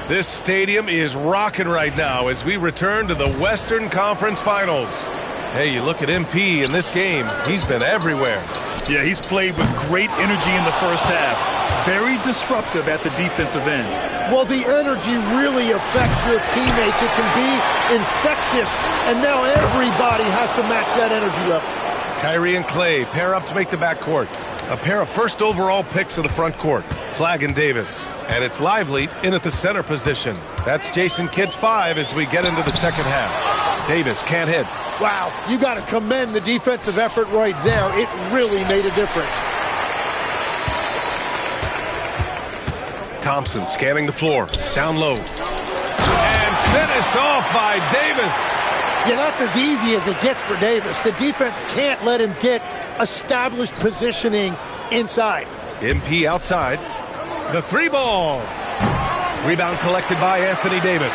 This stadium is rocking right now as we return to the Western Conference Finals. Hey, you look at MP in this game, he's been everywhere. Yeah, he's played with great energy in the first half. Very disruptive at the defensive end. Well, the energy really affects your teammates. It can be infectious, and now everybody has to match that energy level. Kyrie and Clay pair up to make the backcourt. A pair of first overall picks of the front court, Flagg and Davis. And it's Lively in at the center position. That's Jason Kidd's 5 as we get into the second half. Davis can't hit. Wow, you got to commend the defensive effort right there. It really made a difference. Thompson scanning the floor, down low. And finished off by Davis. Yeah, that's as easy as it gets for Davis. The defense can't let him get established positioning inside. MP outside. The 3-ball. Rebound collected by Anthony Davis.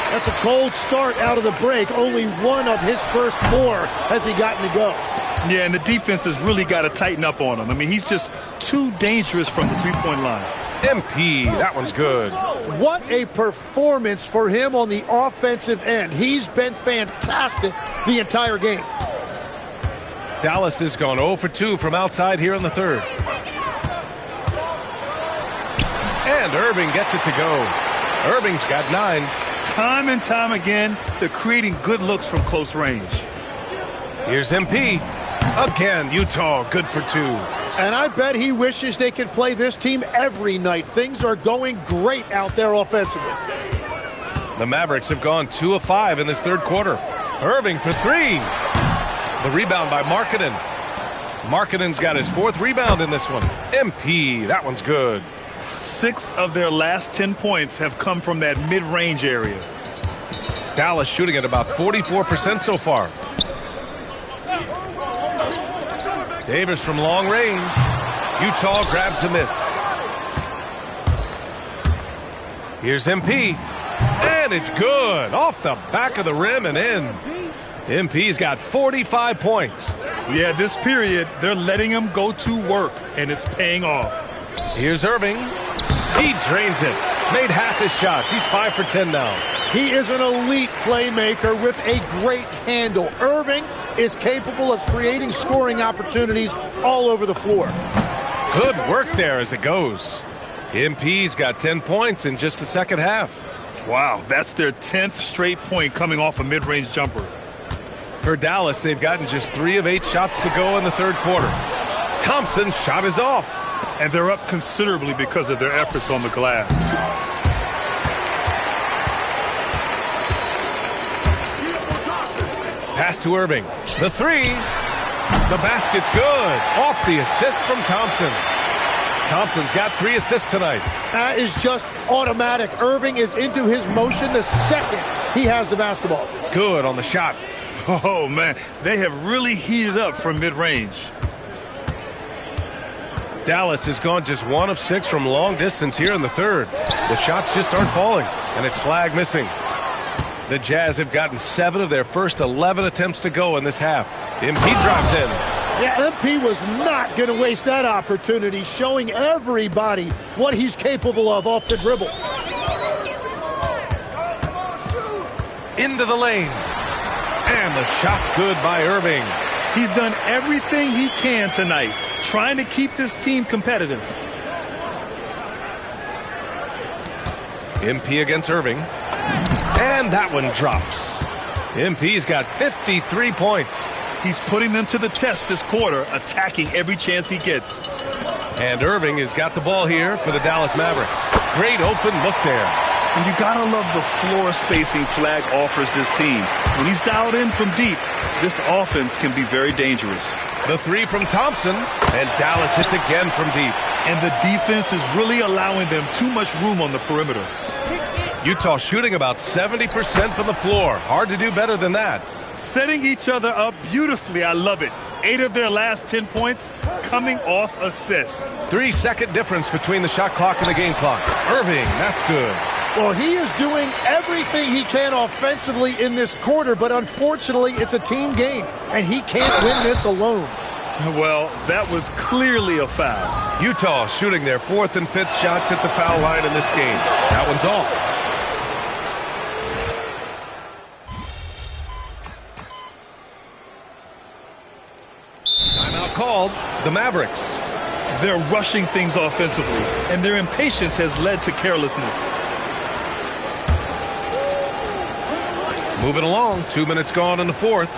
That's a cold start out of the break. Only one of his first 4 has he gotten to go. Yeah, and the defense has really got to tighten up on him. I mean, he's just too dangerous from the three-point line. MP, that one's good. What a performance for him on the offensive end. He's been fantastic the entire game. Dallas has gone 0 for 2 from outside here in the third. And Irving gets it to go. Irving's got 9. Time and time again, they're creating good looks from close range. Here's MP. Again, Utah good for 2. And I bet he wishes they could play this team every night. Things are going great out there offensively. The Mavericks have gone 2 of 5 in this third quarter. Irving for 3. The rebound by Markkanen. Markkanen's got his 4th rebound in this one. MP, that one's good. 6 of their last 10 points have come from that mid-range area. Dallas shooting at about 44% so far. Davis from long range. Utah grabs a miss. Here's MP. And it's good. Off the back of the rim and in. MP's got 45 points. Yeah, this period, they're letting him go to work, and it's paying off. Here's Irving. He drains it. Made half his shots. He's 5 for 10 now. He is an elite playmaker with a great handle. Irving is capable of creating scoring opportunities all over the floor. Good work there as it goes. MP's got 10 points in just the second half. Wow, that's their 10th straight point coming off a mid-range jumper. For Dallas, they've gotten just 3 of 8 shots to go in the third quarter. Thompson's shot is off. And they're up considerably because of their efforts on the glass. Pass to Irving. The 3. The basket's good. Off the assist from Thompson. Thompson's got 3 assists tonight. That is just automatic. Irving is into his motion the second he has the basketball. Good on the shot. Oh, man. They have really heated up from mid-range. Dallas has gone just 1 of 6 from long distance here in the third. The shots just aren't falling, and it's Flagg missing. The Jazz have gotten 7 of their first 11 attempts to go in this half. MP drops in. Yeah, MP was not going to waste that opportunity, showing everybody what he's capable of off the dribble. Into the lane. And the shot's good by Irving. He's done everything he can tonight, trying to keep this team competitive. MP against Irving. And that one drops. MP's got 53 points. He's putting them to the test this quarter, attacking every chance he gets. And Irving has got the ball here for the Dallas Mavericks. Great open look there. And you gotta love the floor spacing Flagg offers his team. When he's dialed in from deep, this offense can be very dangerous. The three from Thompson, and Dallas hits again from deep. And the defense is really allowing them too much room on the perimeter. Utah shooting about 70% from the floor. Hard to do better than that. Setting each other up beautifully. I love it. 8 of their last 10 points coming off assists. 3-second difference between the shot clock and the game clock. Irving, that's good. Well, he is doing everything he can offensively in this quarter, but unfortunately, it's a team game, and he can't win this alone. Well, that was clearly a foul. Utah shooting their 4th and 5th shots at the foul line in this game. That one's off. Timeout called. The Mavericks. They're rushing things offensively, and their impatience has led to carelessness. Moving along. 2 minutes gone in the 4th.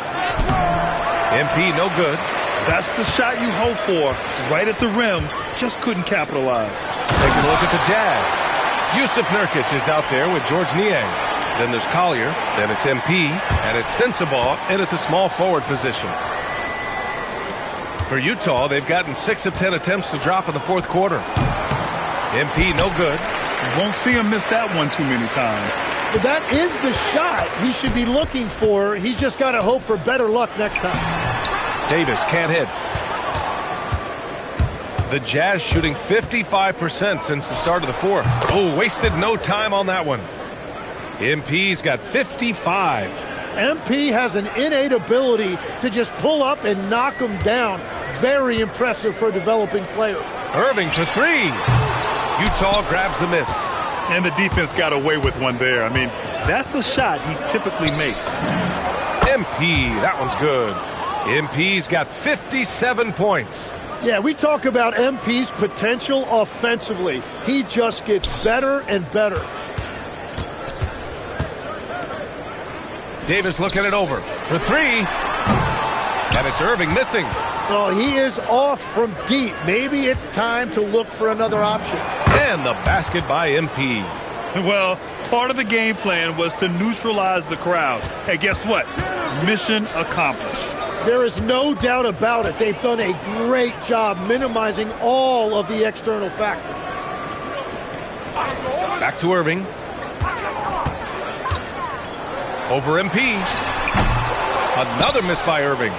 MP no good. That's the shot you hope for. Right at the rim. Just couldn't capitalize. Taking a look at the Jazz. Yusuf Nurkic is out there with George Niang. Then there's Collier. Then it's MP. And it's Sensabaugh in at the small forward position. For Utah, they've gotten 6 of 10 attempts to drop in the 4th quarter. MP no good. You won't see him miss that one too many times. But that is the shot he should be looking for. He's just got to hope for better luck next time. Davis can't hit. The Jazz shooting 55% since the start of the 4th. Oh, wasted no time on that one. MP's got 55. MP has an innate ability to just pull up and knock him down. Very impressive for a developing player. Irving for 3. Utah grabs the miss. And the defense got away with one there. I mean, that's a shot he typically makes. MP, that one's good. MP's got 57 points. Yeah, we talk about MP's potential offensively. He just gets better and better. Davis looking it over for 3. And it's Irving missing. Oh, he is off from deep. Maybe it's time to look for another option. And the basket by MP. Well, part of the game plan was to neutralize the crowd. And guess what? Mission accomplished. There is no doubt about it. They've done a great job minimizing all of the external factors. Back to Irving. Over MP. Another miss by Irving.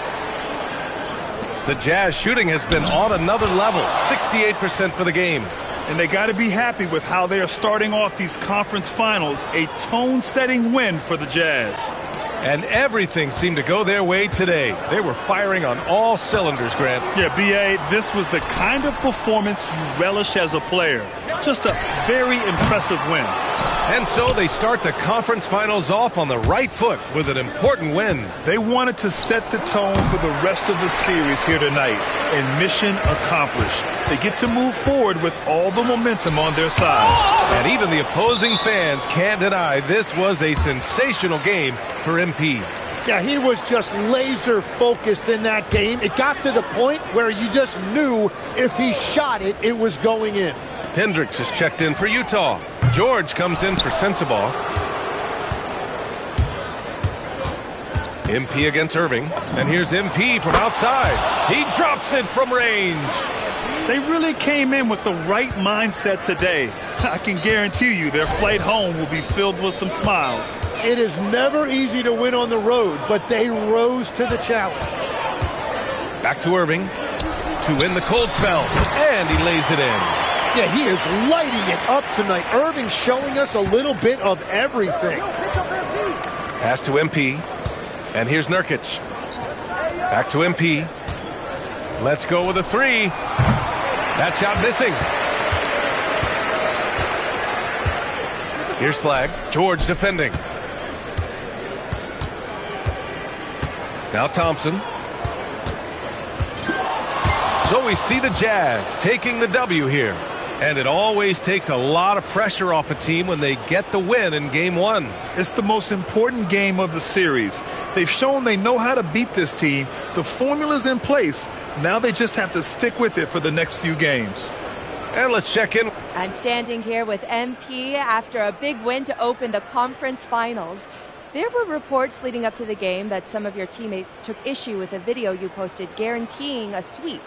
The Jazz shooting has been on another level. 68% for the game. And they got to be happy with how they are starting off these conference finals. A tone-setting win for the Jazz. And everything seemed to go their way today. They were firing on all cylinders, Grant. Yeah, B.A., this was the kind of performance you relish as a player. Just a very impressive win. And so they start the conference finals off on the right foot with an important win. They wanted to set the tone for the rest of the series here tonight, and mission accomplished. They get to move forward with all the momentum on their side. And even the opposing fans can't deny this was a sensational game for MP. Yeah, he was just laser focused in that game. It got to the point where you just knew if he shot it, it was going in. Hendricks is checked in for Utah. George comes in for Sensabaugh. MP against Irving. And here's MP from outside. He drops it from range. They really came in with the right mindset today. I can guarantee you their flight home will be filled with some smiles. It is never easy to win on the road, but they rose to the challenge. Back to Irving to win the cold spell. And he lays it in. Yeah, he is lighting it up tonight. Irving showing us a little bit of everything. Pass to MP. And here's Nurkic. Back to MP. Let's go with a 3. That shot missing. Here's Flag. George defending. Now Thompson. So we see the Jazz taking the W here. And it always takes a lot of pressure off a team when they get the win in Game 1. It's the most important game of the series. They've shown they know how to beat this team. The formula's in place. Now they just have to stick with it for the next few games. And let's check in. I'm standing here with MP after a big win to open the conference finals. There were reports leading up to the game that some of your teammates took issue with a video you posted guaranteeing a sweep.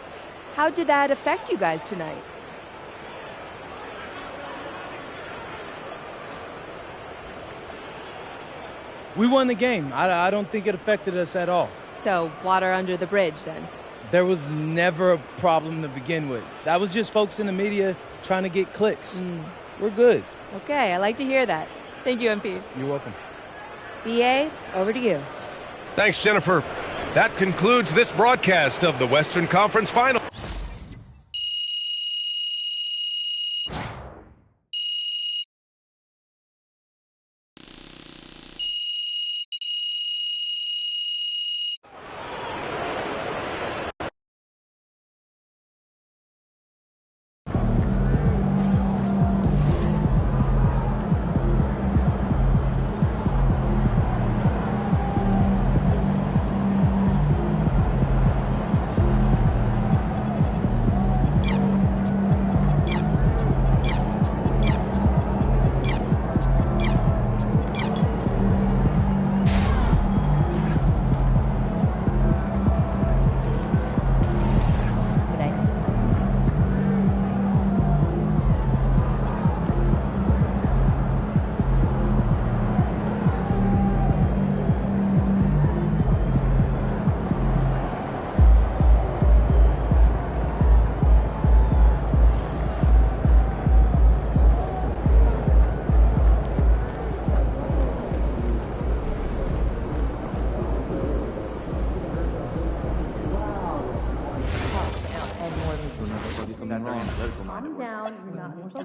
How did that affect you guys tonight? We won the game. I don't think it affected us at all. So, water under the bridge, then? There was never a problem to begin with. That was just folks in the media trying to get clicks. We're good. Okay, I like to hear that. Thank you, MP. You're welcome. BA, over to you. Thanks, Jennifer. That concludes this broadcast of the Western Conference Final.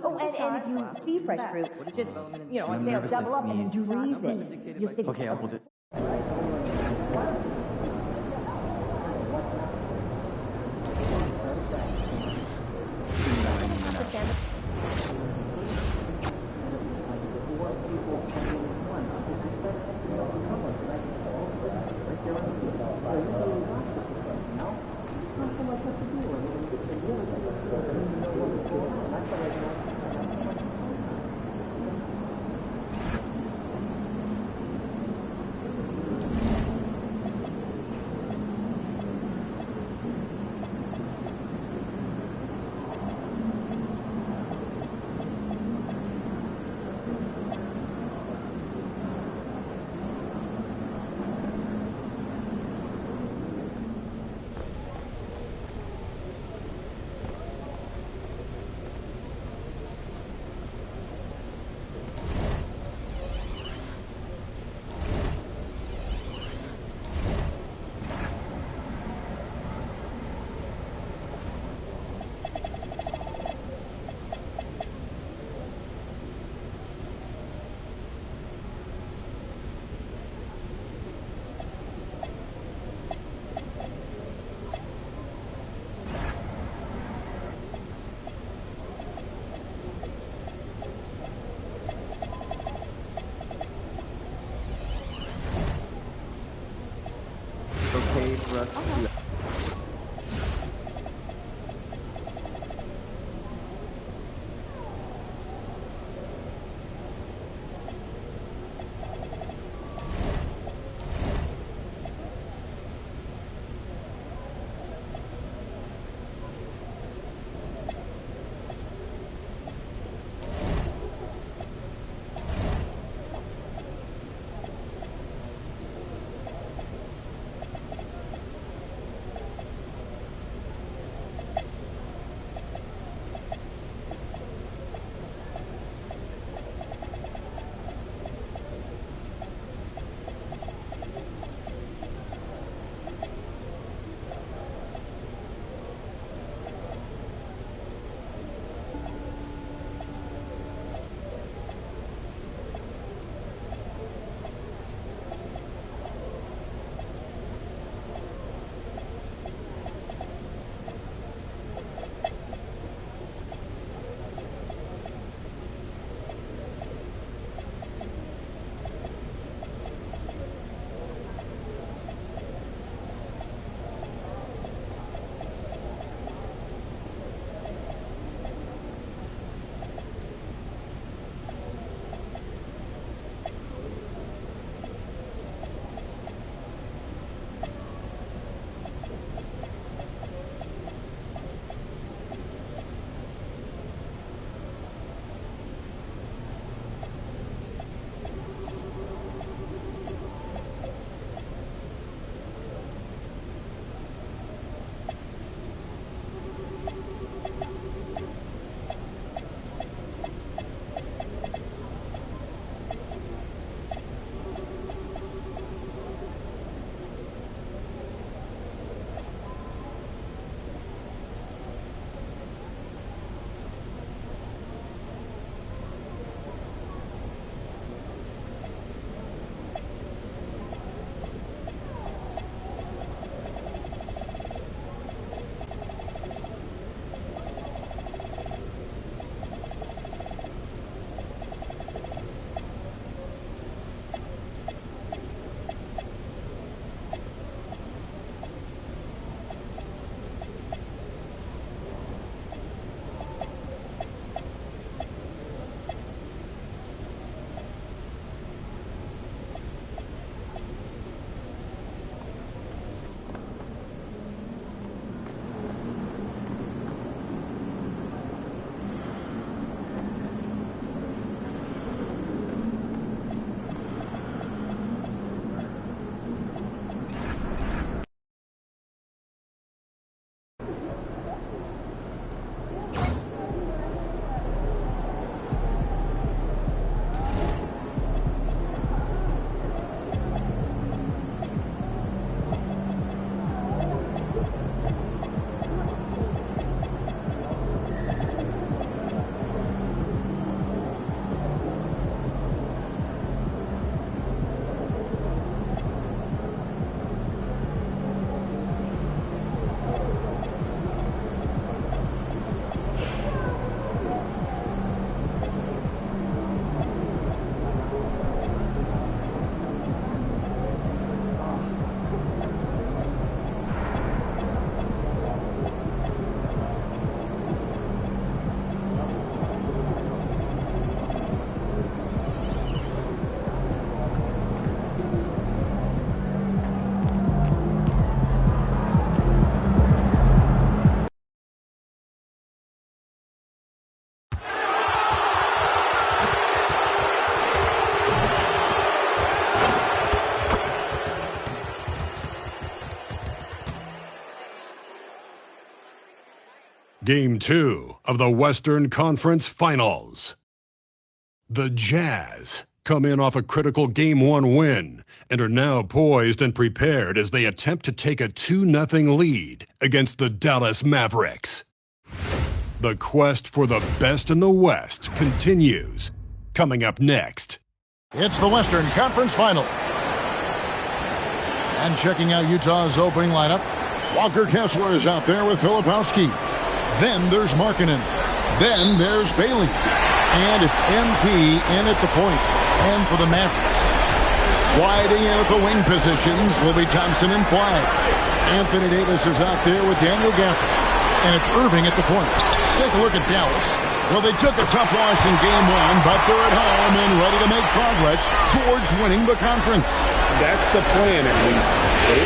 Oh, and if you see fresh fruit, just, say double up and then freeze it. Just Okay, I will do. Game 2 of the Western Conference Finals. The Jazz come in off a critical Game 1 win and are now poised and prepared as they attempt to take a 2-0 lead against the Dallas Mavericks. The quest for the best in the West continues. Coming up next. It's the Western Conference Final. And checking out Utah's opening lineup, Walker Kessler is out there with Filipowski. Then there's Markkanen. Then there's Bailey. And it's MP in at the point. And for the Mavericks, sliding in at the wing positions will be Thompson and Fly. Anthony Davis is out there with Daniel Gafford. And it's Irving at the point. Let's take a look at Dallas. Well, they took a tough loss in Game 1, but they're at home and ready to make progress towards winning the conference. That's the plan, at least. They